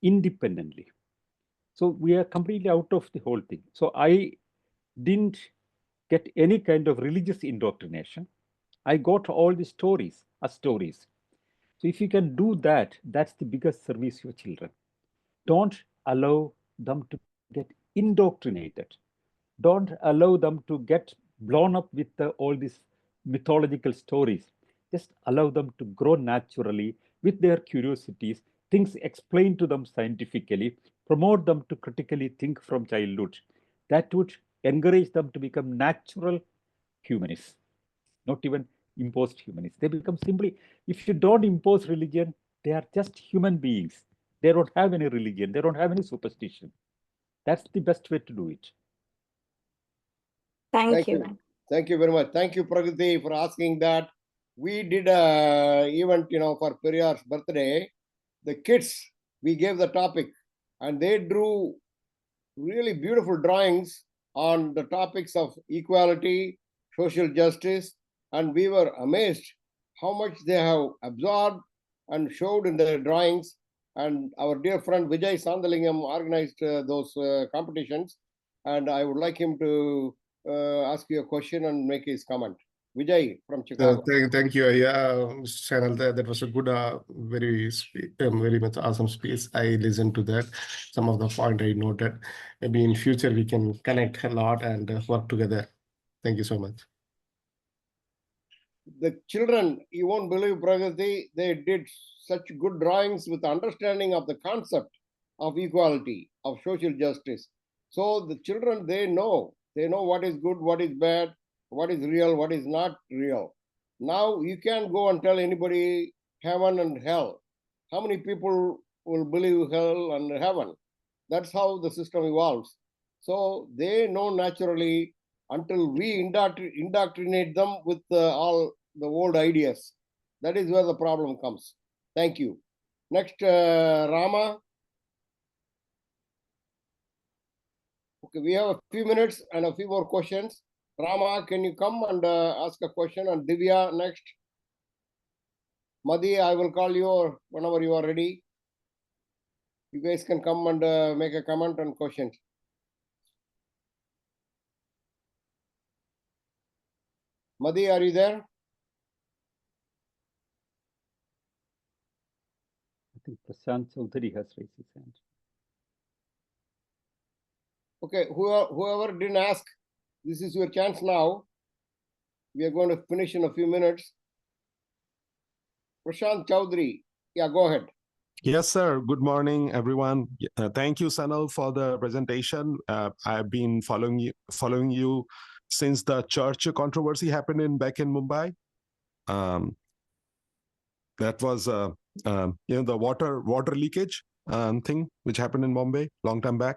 independently. So we are completely out of the whole thing. So I didn't get any kind of religious indoctrination. I got all the stories as stories. So if you can do that, that's the biggest service to your children. Don't allow them to get indoctrinated. Don't allow them to get blown up with all these mythological stories. Just allow them to grow naturally with their curiosities, things explained to them scientifically, promote them to critically think from childhood. That would encourage them to become natural humanists, not even imposed humanists. They become simply, if you don't impose religion, they are just human beings. They don't have any religion, they don't have any superstition. That's the best way to do it. Thank Thank you. you. Thank you very much. Thank you, Pragati, for asking that. We did a event, for Periyar's birthday. The kids, we gave the topic, and they drew really beautiful drawings on the topics of equality, social justice, and we were amazed how much they have absorbed and showed in their drawings. And our dear friend Vijay Sandalingam organized those competitions, and I would like him to ask you a question and make his comment. Vijay from Chicago. Thank you. Yeah, Sanal, that was a good, very much awesome speech. I listened to that. Some of the point I noted. Maybe in future we can connect a lot and work together. Thank you so much. The children, you won't believe, Pragati, they did such good drawings with understanding of the concept of equality, of social justice. So the children, they know what is good, what is bad, what is real, what is not real. Now you can't go and tell anybody heaven and hell. How many people will believe hell and heaven? That's how the system evolves. So they know naturally until we indoctrinate them with all the old ideas. That is where the problem comes. Thank you. Next, Rama. Okay, we have a few minutes and a few more questions. Rama, can you come and ask a question? And Divya next. Madhi, I will call you whenever you are ready. You guys can come and make a comment and questions. Madhi, are you there? I think Prashant Chaudhary has raised his hand. Okay, whoever didn't ask, this is your chance now. We are going to finish in a few minutes. Prashant Chaudhary, yeah, go ahead. Yes, sir. Good morning, everyone. Thank you, Sanal, for the presentation. I've been following you since the church controversy happened back in Mumbai. That was the water leakage thing which happened in Bombay long time back.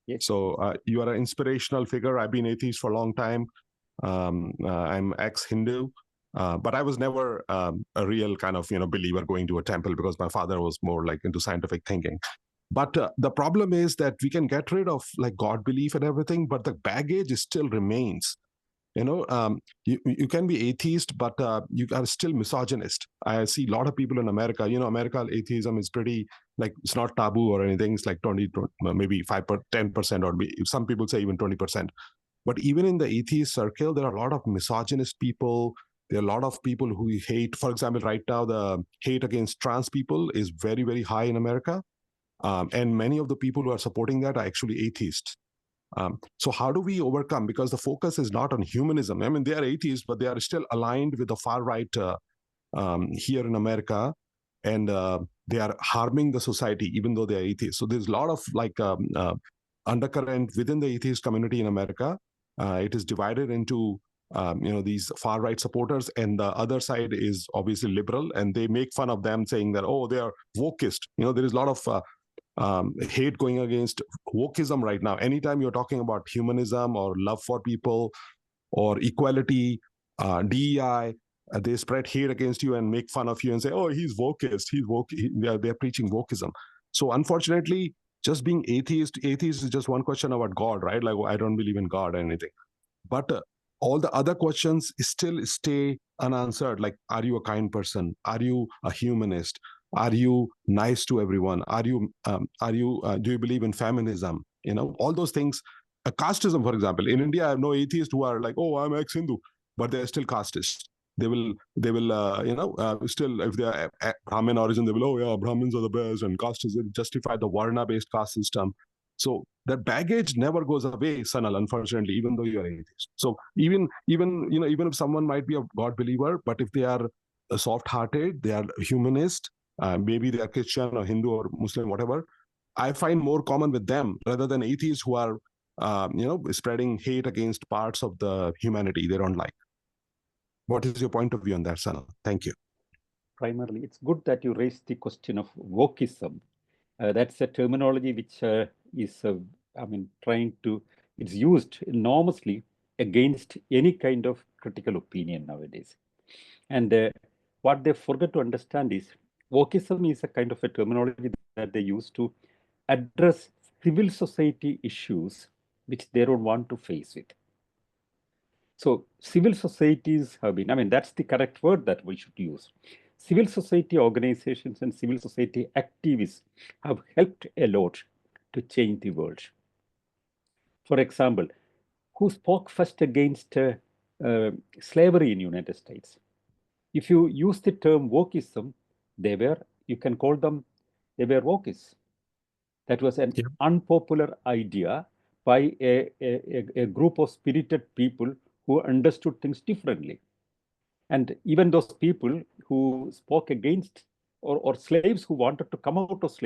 Yes. So you are an inspirational figure. I've been atheist for a long time. I'm ex-Hindu. But I was never a real kind of believer going to a temple, because my father was more like into scientific thinking. But the problem is that we can get rid of like God belief and everything, but the baggage still remains. You can be atheist, but you are still misogynist. I see a lot of people in America. America atheism is pretty, like, it's not taboo or anything. It's like 20, maybe 10%, or some people say even 20%. But even in the atheist circle, there are a lot of misogynist people. There are a lot of people who hate. For example, right now, the hate against trans people is very, very high in America. And many of the people who are supporting that are actually atheists. So how do we overcome? Because the focus is not on humanism. I mean, they are atheists, but they are still aligned with the far right here in America. And they are harming the society, even though they are atheists. So there's a lot of undercurrent within the atheist community in America. it is divided into these far right supporters, and the other side is obviously liberal, and they make fun of them, saying that, oh, they are wokist. There is a lot of hate going against wokeism right now. Anytime you're talking about humanism or love for people or equality, DEI, they spread hate against you and make fun of you and say, oh, he's wokist, he's woke. They're preaching wokeism. So unfortunately, just being atheist is just one question about God, right? Like, I don't believe in God or anything. But all the other questions still stay unanswered. Like, are you a kind person? Are you a humanist? Are you nice to everyone? Do you believe in feminism? All those things. Casteism, for example, in India, I have no atheists who are like, oh, I'm ex-Hindu, but they're still casteist. They will still, if they're Brahmin origin, they will, oh yeah, Brahmins are the best, and castes justify the Varna-based caste system. So that baggage never goes away, Sanal, unfortunately, even though you're atheist. So even if someone might be a God believer, but if they are soft-hearted, they are humanist, maybe they are Christian or Hindu or Muslim, whatever, I find more common with them rather than atheists who are spreading hate against parts of the humanity they don't like. What is your point of view on that, Sanal? Thank you. Primarily, it's good that you raised the question of wokeism. That's a terminology which is, it's used enormously against any kind of critical opinion nowadays. And what they forget to understand is wokeism is a kind of a terminology that they use to address civil society issues which they don't want to face with. So civil societies have been, that's the correct word that we should use. Civil society organizations and civil society activists have helped a lot to change the world. For example, who spoke first against slavery in the United States? If you use the term wokeism, they were wokists. That was an unpopular idea by a group of spirited people who understood things differently. And even those people who spoke against or slaves who wanted to come out of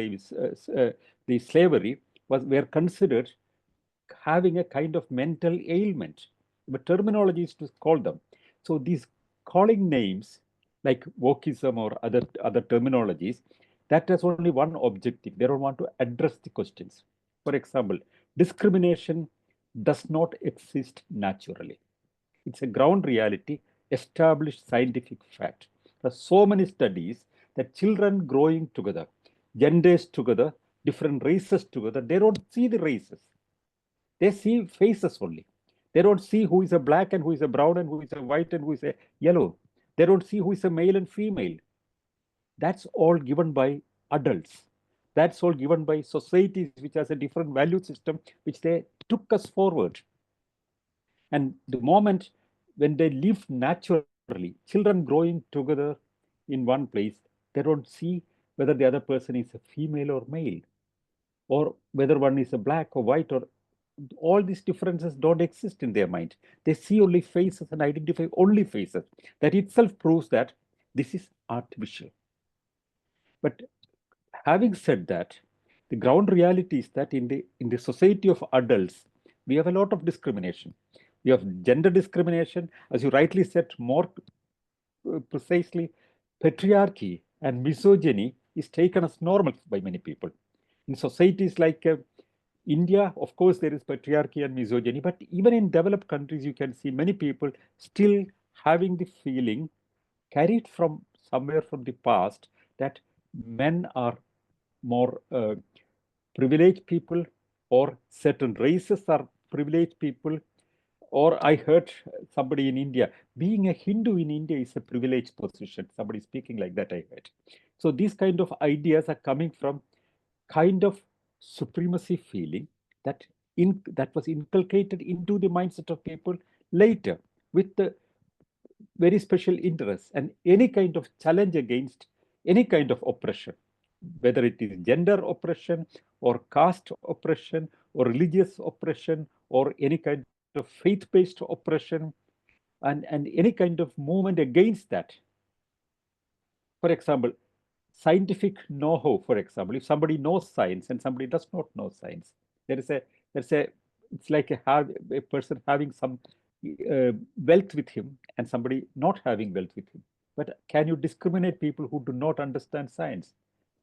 the slavery were considered having a kind of mental ailment. But terminology is to call them. So these calling names like wokeism or other terminologies, that has only one objective. They don't want to address the questions. For example, discrimination does not exist naturally. It's a ground reality, established scientific fact. There are so many studies that children growing together, genders together, different races together, they don't see the races. They see faces only. They don't see who is a black and who is a brown and who is a white and who is a yellow. They don't see who is a male and female. That's all given by adults. That's all given by societies which has a different value system which they took us forward. And the moment when they live naturally, children growing together in one place, they don't see whether the other person is a female or male, or whether one is a black or white, or all these differences don't exist in their mind. They see only faces and identify only faces. That itself proves that this is artificial. But having said that, the ground reality is that in the society of adults, we have a lot of discrimination. We have gender discrimination, as you rightly said, more precisely, patriarchy and misogyny is taken as normal by many people. In societies like India, of course, there is patriarchy and misogyny, but even in developed countries, you can see many people still having the feeling carried from somewhere from the past that men are more privileged people, or certain races are privileged people. Or I heard somebody in India, being a Hindu in India is a privileged position. Somebody speaking like that, I heard. So these kind of ideas are coming from kind of supremacy feeling that was inculcated into the mindset of people later with the very special interests, and any kind of challenge against any kind of oppression, whether it is gender oppression or caste oppression or religious oppression or any kind of faith-based oppression, and any kind of movement against that. For example, scientific know-how, for example, if somebody knows science and somebody does not know science, there's a it's like a person having some wealth with him and somebody not having wealth with him. But can you discriminate people who do not understand science?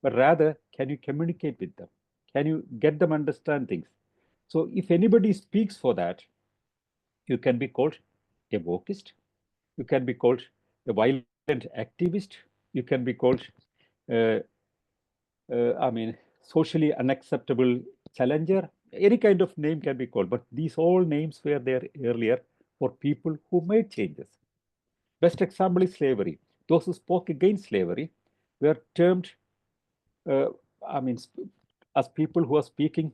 But rather, can you communicate with them? Can you get them understand things? So if anybody speaks for that, you can be called a wokist, you can be called a violent activist, you can be called, uh, I mean, socially unacceptable challenger. Any kind of name can be called, but these all names were there earlier for people who made changes. Best example is slavery. Those who spoke against slavery were termed, uh, I mean, as people who are speaking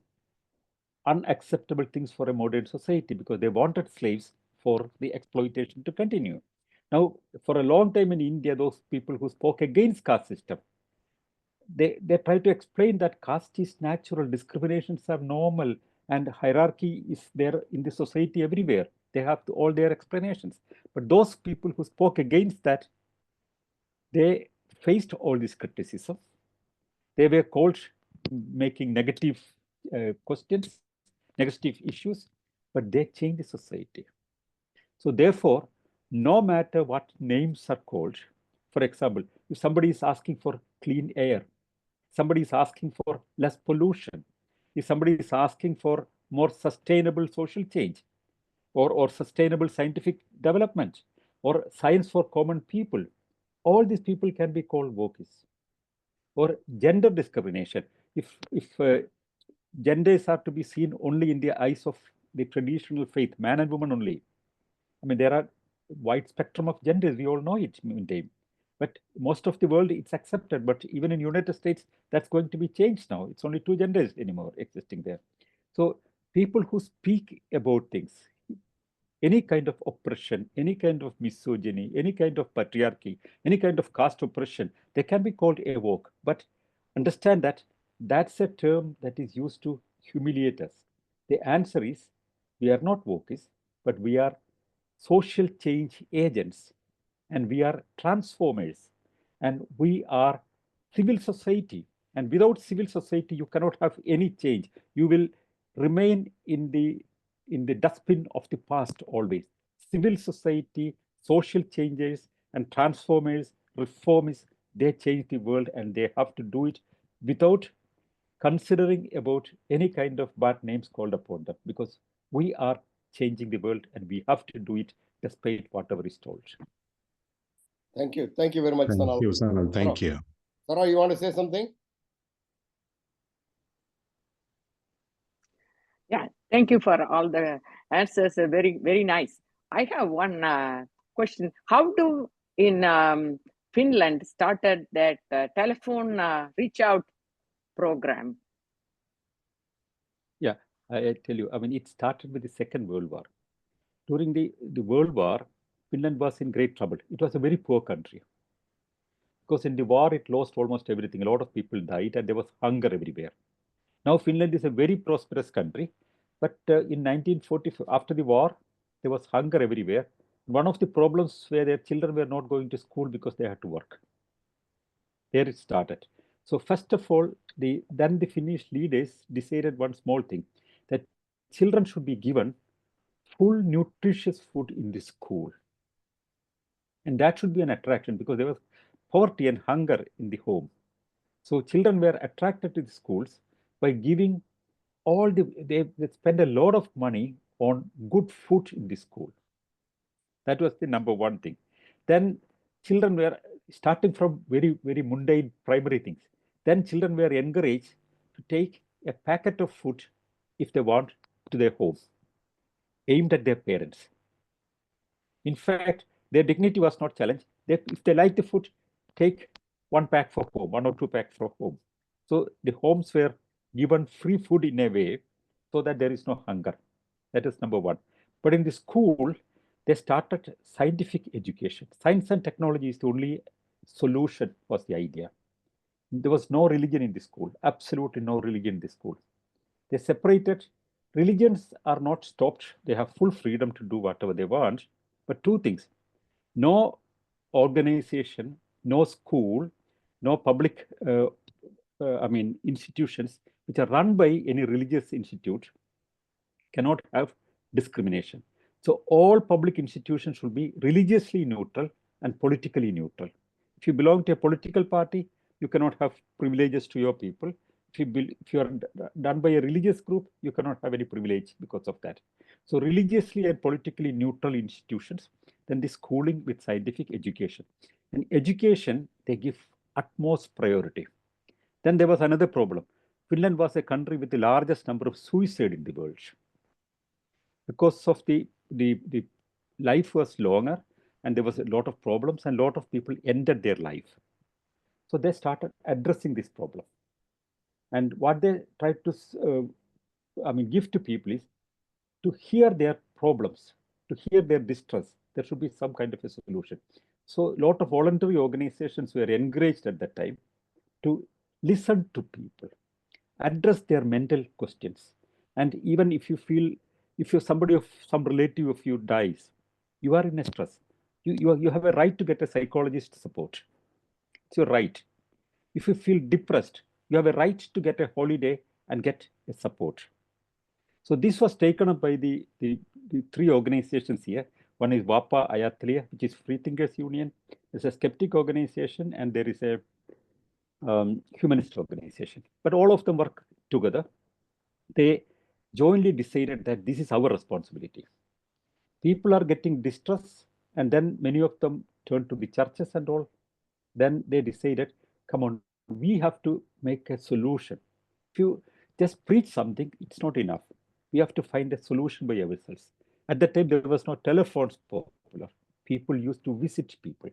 unacceptable things for a modern society because they wanted slaves for the exploitation to continue. Now, for a long time in India, those people who spoke against caste system, they try to explain that caste is natural, discriminations are normal, and hierarchy is there in the society everywhere. They have all their explanations. But those people who spoke against that, they faced all this criticism. They were called making negative questions, negative issues, but they changed the society. So therefore, no matter what names are called, for example, if somebody is asking for clean air, somebody is asking for less pollution, if somebody is asking for more sustainable social change, or sustainable scientific development, or science for common people, all these people can be called wokies. Or gender discrimination. If genders are to be seen only in the eyes of the traditional faith, man and woman only. I mean, there are wide spectrum of genders. We all know it, Dave. But most of the world, it's accepted. But even in United States, that's going to be changed now. It's only two genders anymore existing there. So people who speak about things, any kind of oppression, any kind of misogyny, any kind of patriarchy, any kind of caste oppression, they can be called a woke. But understand that that's a term that is used to humiliate us. The answer is we are not wokies, but we are social change agents, and we are transformers, and we are civil society. And without civil society, you cannot have any change. You will remain in the dustbin of the past always. Civil society, social changes, and transformers, reformists, they change the world, and they have to do it without considering about any kind of bad names called upon them, because we are changing the world and we have to do it despite whatever is told. Thank you. Thank you very much, Thank Sanal. you, Sanal. Thank you. Sarah, you want to say something? Yeah, thank you for all the answers. Very, very nice. I have one question. How do in Finland started that telephone reach out program? Yeah, I tell you, I mean, it started with the Second World War. During the World War, Finland was in great trouble. It was a very poor country because in the war, it lost almost everything. A lot of people died and there was hunger everywhere. Now, Finland is a very prosperous country, but in 1944, after the war, there was hunger everywhere. One of the problems where their children were not going to school because they had to work. There it started. So first of all, then the Finnish leaders decided one small thing, that children should be given full nutritious food in the school. And that should be an attraction because there was poverty and hunger in the home. So children were attracted to the schools by giving they spend a lot of money on good food in the school. That was the number one thing. Then children were starting from very, very mundane primary things. Then children were encouraged to take a packet of food if they want to their home, aimed at their parents. In fact, their dignity was not challenged. If they like the food, take one pack for home, one or two packs for home. So the homes were given free food in a way so that there is no hunger. That is number one. But in the school, they started scientific education. Science and technology is the only solution, was the idea. There was no religion in the school, absolutely no religion in the school. They separated. Religions are not stopped. They have full freedom to do whatever they want. But two things: no organization, no school, no public, institutions which are run by any religious institute cannot have discrimination. So all public institutions should be religiously neutral and politically neutral. If you belong to a political party, you cannot have privileges to your people. If you are done by a religious group, you cannot have any privilege because of that. So religiously and politically neutral institutions, then the schooling with scientific education. And education, they give utmost priority. Then there was another problem. Finland was a country with the largest number of suicide in the world. Because of the life was longer and there was a lot of problems and a lot of people ended their life. So they started addressing this problem. And what they tried to give to people is to hear their problems, to hear their distress. There should be some kind of a solution. So a lot of voluntary organizations were encouraged at that time to listen to people, address their mental questions. And even if you feel, if you're somebody of some relative of you dies, you are in a stress. You have a right to get a psychologist support. It's your right. If you feel depressed, you have a right to get a holiday and get a support. So this was taken up by the three organizations here. One is WAPA Ayatollah, which is Free Thinkers Union. There's a skeptic organization, and there is a humanist organization. But all of them work together. They jointly decided that this is our responsibility. People are getting distress, and then many of them turn to the churches and all. Then they decided, come on, we have to make a solution. If you just preach something, it's not enough. We have to find a solution by ourselves. At that time, there was no telephones popular. People used to visit people.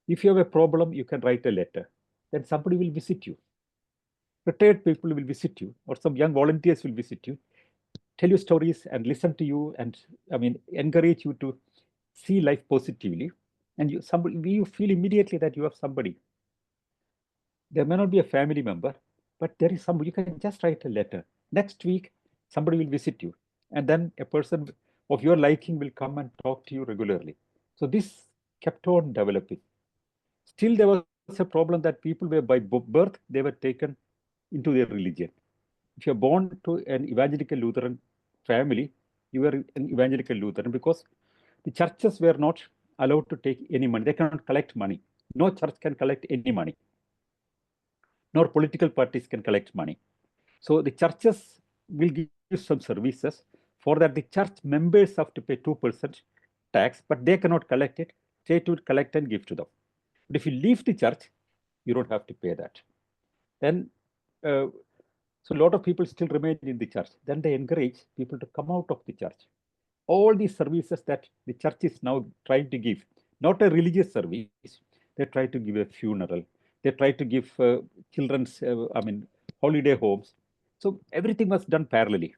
If you have a problem, you can write a letter. Then somebody will visit you. Retired people will visit you, or some young volunteers will visit you, tell you stories and listen to you, and encourage you to see life positively. And you feel immediately that you have somebody. There may not be a family member, but there is somebody. You can just write a letter. Next week, somebody will visit you, and then a person of your liking will come and talk to you regularly. So this kept on developing. Still, there was a problem that people were by birth, they were taken into their religion. If you're born to an evangelical Lutheran family, you were an evangelical Lutheran because the churches were not allowed to take any money. They cannot collect money. No church can collect any money. Nor political parties can collect money. So the churches will give some services. For that, the church members have to pay 2% tax, but they cannot collect it. State would collect and give to them. But if you leave the church, you don't have to pay that. Then, so a lot of people still remain in the church. Then they encourage people to come out of the church. All these services that the church is now trying to give, not a religious service, they try to give a funeral. They try to give children's, holiday homes. So everything was done parallelly.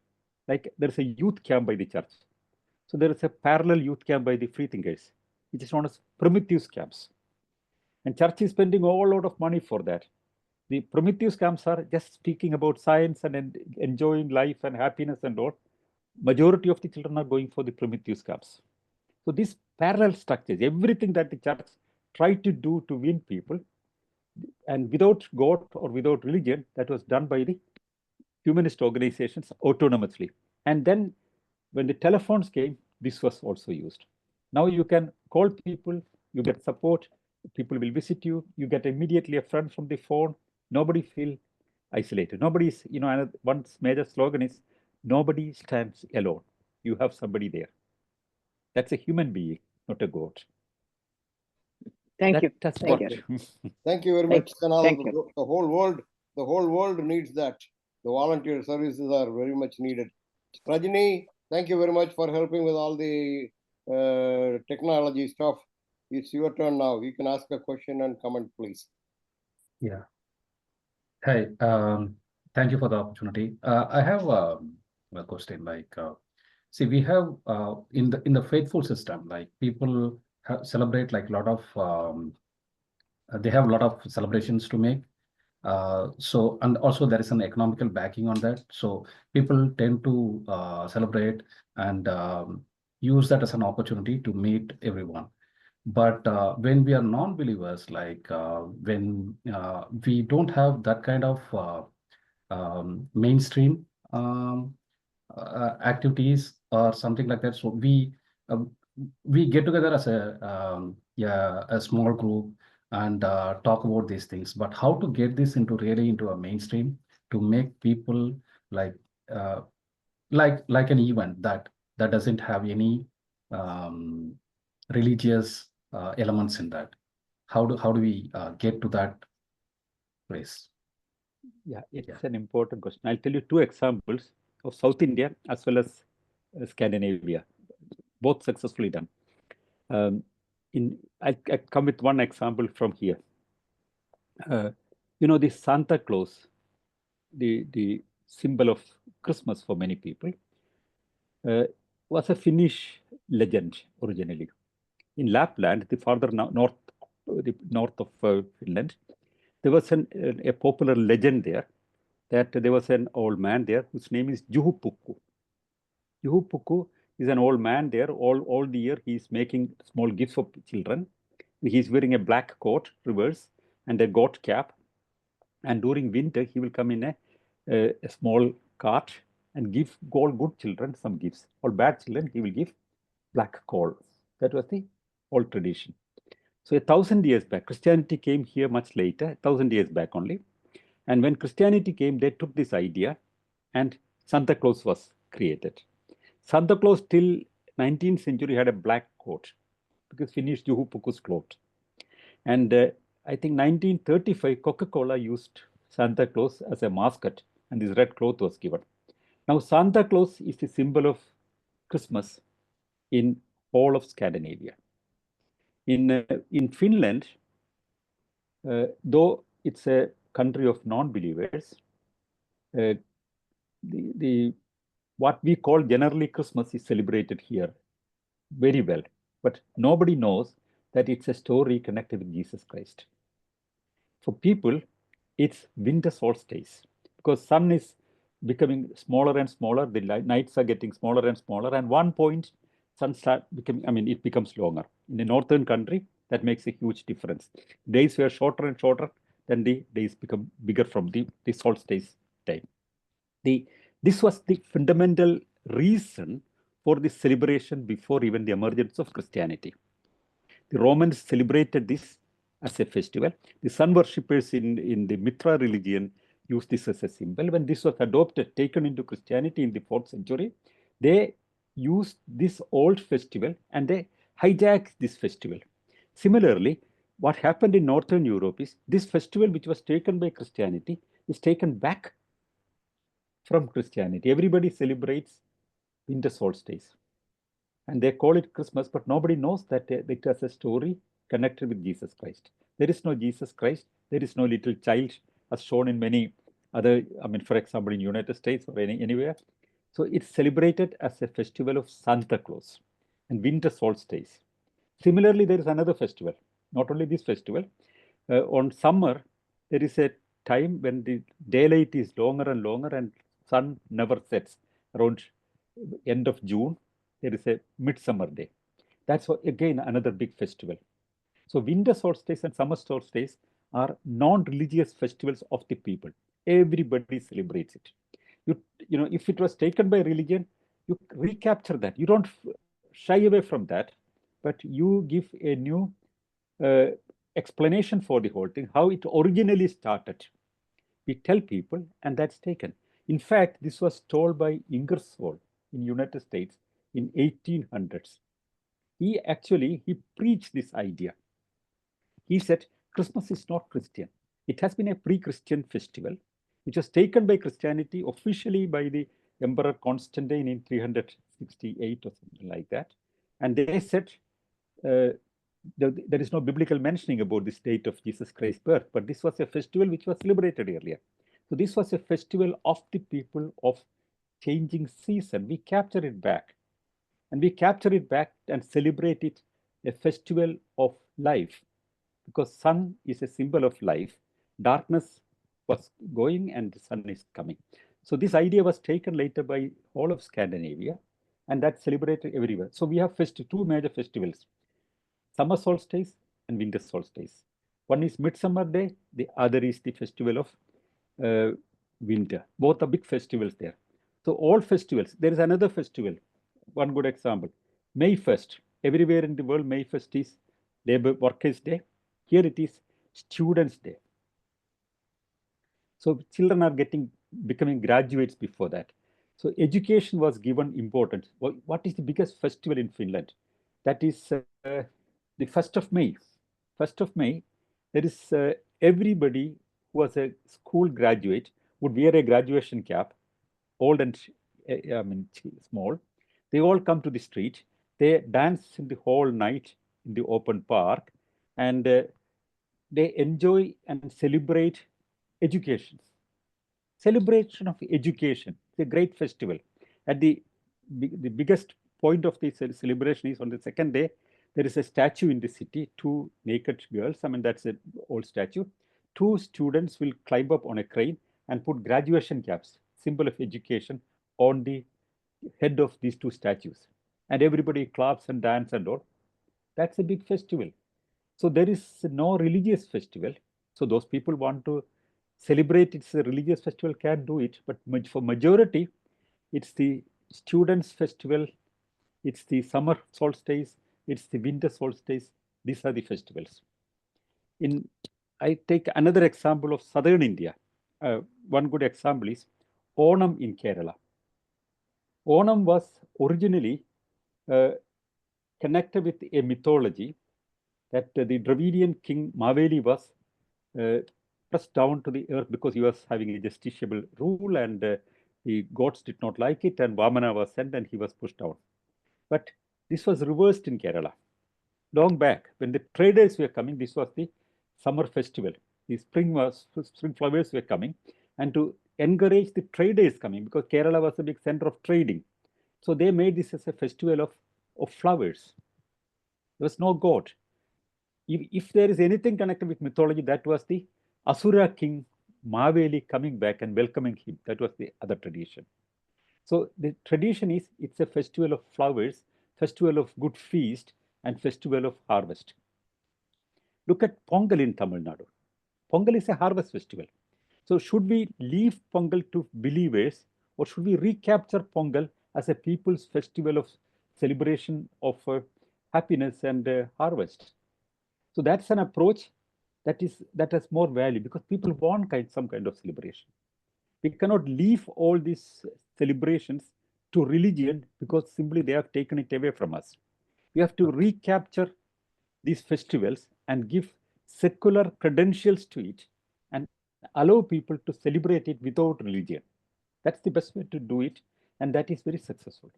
Like there's a youth camp by the church. So there is a parallel youth camp by the free thinkers, which is known as Prometheus camps. And church is spending a whole lot of money for that. The Prometheus camps are just speaking about science and enjoying life and happiness and all. Majority of the children are going for the Prometheus camps. So these parallel structures, everything that the church tried to do to win people, and without God or without religion, that was done by the humanist organizations autonomously. And then when the telephones came, this was also used. Now you can call people, you get support, people will visit you, you get immediately a friend from the phone, nobody feel isolated. Nobody's, one major slogan is, nobody stands alone. You have somebody there. That's a human being, not a god. Thank you. That's Thank what. you. Thank you very Thank- much, Sanal. thank you. The whole world needs that. The volunteer services are very much needed. Rajini, thank you very much for helping with all the technology stuff. It's your turn now. You can ask a question and comment, please. Yeah. Hi. Thank you for the opportunity. I have a question. Like, see, we have in the faithful system, like people celebrate like a lot of they have a lot of celebrations to make. So and also there is an economical backing on that. So people tend to celebrate and use that as an opportunity to meet everyone. But when we are non-believers, like when we don't have that kind of mainstream activities or something like that. So we get together as a small group and talk about these things. But how to get this really into a mainstream to make people like uh, like an event that doesn't have any religious elements in that. How do we get to that place? Yeah, it's an important question. I'll tell you two examples of South India as well as Scandinavia, both successfully done. I come with one example from here. The Santa Claus, the symbol of Christmas for many people, was a Finnish legend originally. In Lapland, the farther north of Finland, there was a popular legend there that there was an old man there whose name is Juhupukku. Juhupukku is an old man there. All the year he is making small gifts for children. He is wearing a black coat, reverse, and a goat cap. And during winter, he will come in a small cart and give all good children some gifts. All bad children, he will give black coal. That was the old tradition. So 1,000 years back, Christianity came here much later, 1,000 years back only. And when Christianity came, they took this idea and Santa Claus was created. Santa Claus till 19th century had a black coat because Finnish Juhupukku's cloth. And I think 1935, Coca-Cola used Santa Claus as a mascot and this red cloth was given. Now Santa Claus is the symbol of Christmas in all of Scandinavia. In Finland, though it's a country of non-believers, what we call generally Christmas is celebrated here very well, but nobody knows that it's a story connected with Jesus Christ. For people, it's winter solstice because sun is becoming smaller and smaller. The nights are getting smaller and smaller, and one point sun start becoming. It becomes longer. In a northern country, that makes a huge difference. Days were shorter and shorter, then the days become bigger from the solstice time. This was the fundamental reason for this celebration before even the emergence of Christianity. The Romans celebrated this as a festival. The sun worshippers in the Mitra religion used this as a symbol. When this was adopted, taken into Christianity in the 4th century, they used this old festival and they hijacked this festival. Similarly, what happened in Northern Europe is this festival, which was taken by Christianity, is taken back from Christianity. Everybody celebrates winter solstice and they call it Christmas, but nobody knows that it has a story connected with Jesus Christ. There is no Jesus Christ. There is no little child as shown in many other, for example, in United States or anywhere. So it's celebrated as a festival of Santa Claus and winter solstice. Similarly, there is another festival, not only this festival. On summer, there is a time when the daylight is longer and longer and sun never sets. Around end of June, there is a midsummer day. That's again another big festival. So winter solstice and summer solstice are non-religious festivals of the people. Everybody celebrates it. If it was taken by religion, you recapture that. You don't shy away from that, but you give a new explanation for the whole thing, how it originally started. We tell people, and that's taken. In fact, this was told by Ingersoll in United States in 1800s. He preached this idea. He said, Christmas is not Christian. It has been a pre-Christian festival, which was taken by Christianity officially by the Emperor Constantine in 368 or something like that. And they said, there is no biblical mentioning about this date of Jesus Christ's birth, but this was a festival which was celebrated earlier. So this was a festival of the people of changing season. We capture it back. And we capture it back and celebrate it, a festival of life. Because sun is a symbol of life. Darkness was going and the sun is coming. So this idea was taken later by all of Scandinavia and that's celebrated everywhere. So we have two major festivals, summer solstice and winter solstice. One is Midsummer Day, the other is the festival of winter. Both are big festivals there. So all festivals, there is another festival, one good example, May 1st. Everywhere in the world, May 1st is Labor Workers' Day. Here it is Students' Day. So children are becoming graduates before that. So education was given importance. What is the biggest festival in Finland? That is the 1st of May. 1st of May, there is everybody who was a school graduate would wear a graduation cap, old and small. They all come to the street. They dance in the whole night in the open park, and they enjoy and celebrate education. Celebration of education. It's a great festival. At the biggest point of the celebration is on the second day, there is a statue in the city, two naked girls. I mean, that's an old statue. Two students will climb up on a crane and put graduation caps, symbol of education, on the head of these two statues. And everybody claps and dance and all. That's a big festival. So there is no religious festival. So those people want to celebrate its religious festival can do it, but for majority, it's the students' festival, it's the summer solstice, it's the winter solstice. These are the festivals. I take another example of southern India. One good example is Onam in Kerala. Onam was originally connected with a mythology that the Dravidian king Maveli was pressed down to the earth because he was having a justiciable rule, and the gods did not like it, and Vamana was sent and he was pushed down. But this was reversed in Kerala. Long back, when the traders were coming, this was the summer festival. The spring flowers were coming, and to encourage the traders coming, because Kerala was a big center of trading. So they made this as a festival of flowers. There was no god. If there is anything connected with mythology, that was the Asura king Maveli coming back and welcoming him. That was the other tradition. So the tradition is it's a festival of flowers, festival of good feast, and festival of harvest. Look at Pongal in Tamil Nadu. Pongal is a harvest festival. So should we leave Pongal to believers, or should we recapture Pongal as a people's festival of celebration of happiness and harvest? So that's an approach that has more value, because people want some kind of celebration. We cannot leave all these celebrations to religion because simply they have taken it away from us. We have to recapture these festivals and give secular credentials to it and allow people to celebrate it without religion. That's the best way to do it, and that is very successful.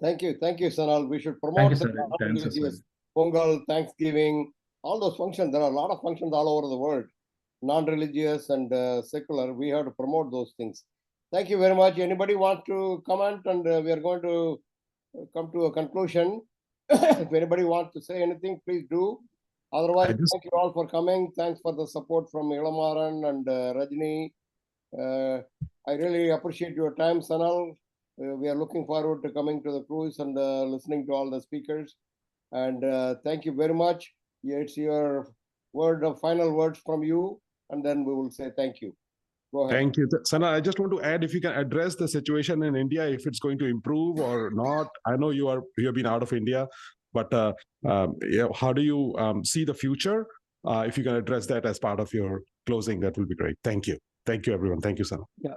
Thank you, Sanal. We should Thank you, promote the sir. Thanks, non-religious Pongal, Thanksgiving, all those functions. There are a lot of functions all over the world, non-religious and secular. We have to promote those things. Thank you very much. Anybody want to comment? And we are going to come to a conclusion. If anybody wants to say anything, please do. Otherwise, thank you all for coming. Thanks for the support from Ilamaran and Rajni. I really appreciate your time, Sanal. We are looking forward to coming to the cruise and listening to all the speakers. And thank you very much. It's your final words from you, and then we will say thank you. Go ahead. Thank you. Sana, I just want to add, if you can address the situation in India, if it's going to improve or not. I know you have been out of India, but how do you see the future? If you can address that as part of your closing, that will be great. Thank you. Thank you, everyone. Thank you, Sana. Yeah.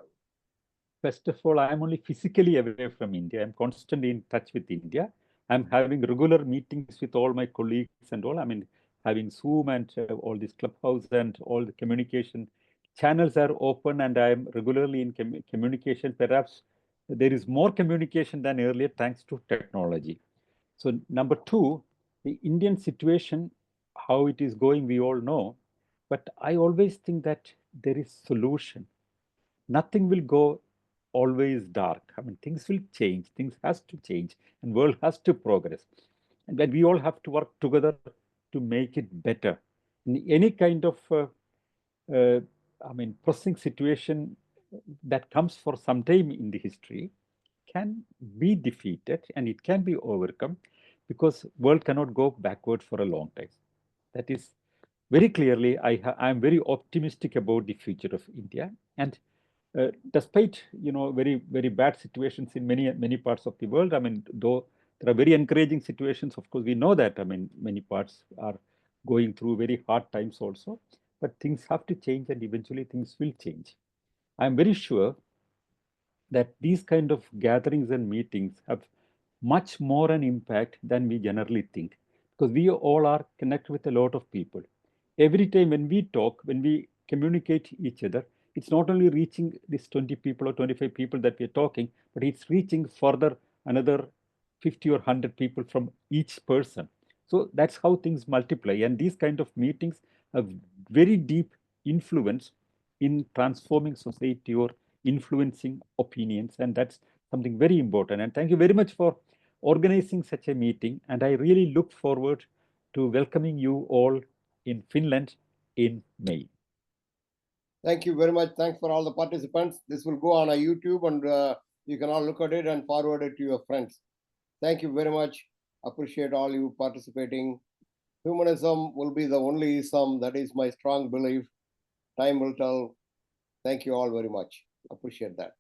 First of all, I am only physically away from India. I'm constantly in touch with India. I'm having regular meetings with all my colleagues and all. I mean, having Zoom and all this Clubhouse and all the communication channels are open, and I'm regularly in communication. Perhaps there is more communication than earlier thanks to technology. So number two, the Indian situation, how it is going, we all know. But I always think that there is solution. Nothing will go always dark. I mean, things will change. Things has to change, and world has to progress. And then we all have to work together to make it better. In any kind of, pressing situation that comes for some time in the history can be defeated and it can be overcome, because world cannot go backward for a long time. That is very clearly, I am very optimistic about the future of India. And despite very bad situations in many parts of the world. I mean, though there are very encouraging situations, of course, we know that. I mean, many parts are going through very hard times also, but things have to change, and eventually things will change. I'm very sure that these kind of gatherings and meetings have much more an impact than we generally think, because we all are connected with a lot of people. Every time when we talk, when we communicate each other, it's not only reaching these 20 people or 25 people that we're talking, but it's reaching further another 50 or 100 people from each person. So that's how things multiply, and these kind of meetings have very deep influence in transforming society or influencing opinions, and that's something very important. And thank you very much for organizing such a meeting, and I really look forward to welcoming you all in Finland in May. Thank you very much. Thanks for all the participants. This will go on a YouTube, and you can all look at it and forward it to your friends. Thank you very much. Appreciate all you participating. Humanism will be the only ism. That is my strong belief. Time will tell. Thank you all very much. Appreciate that.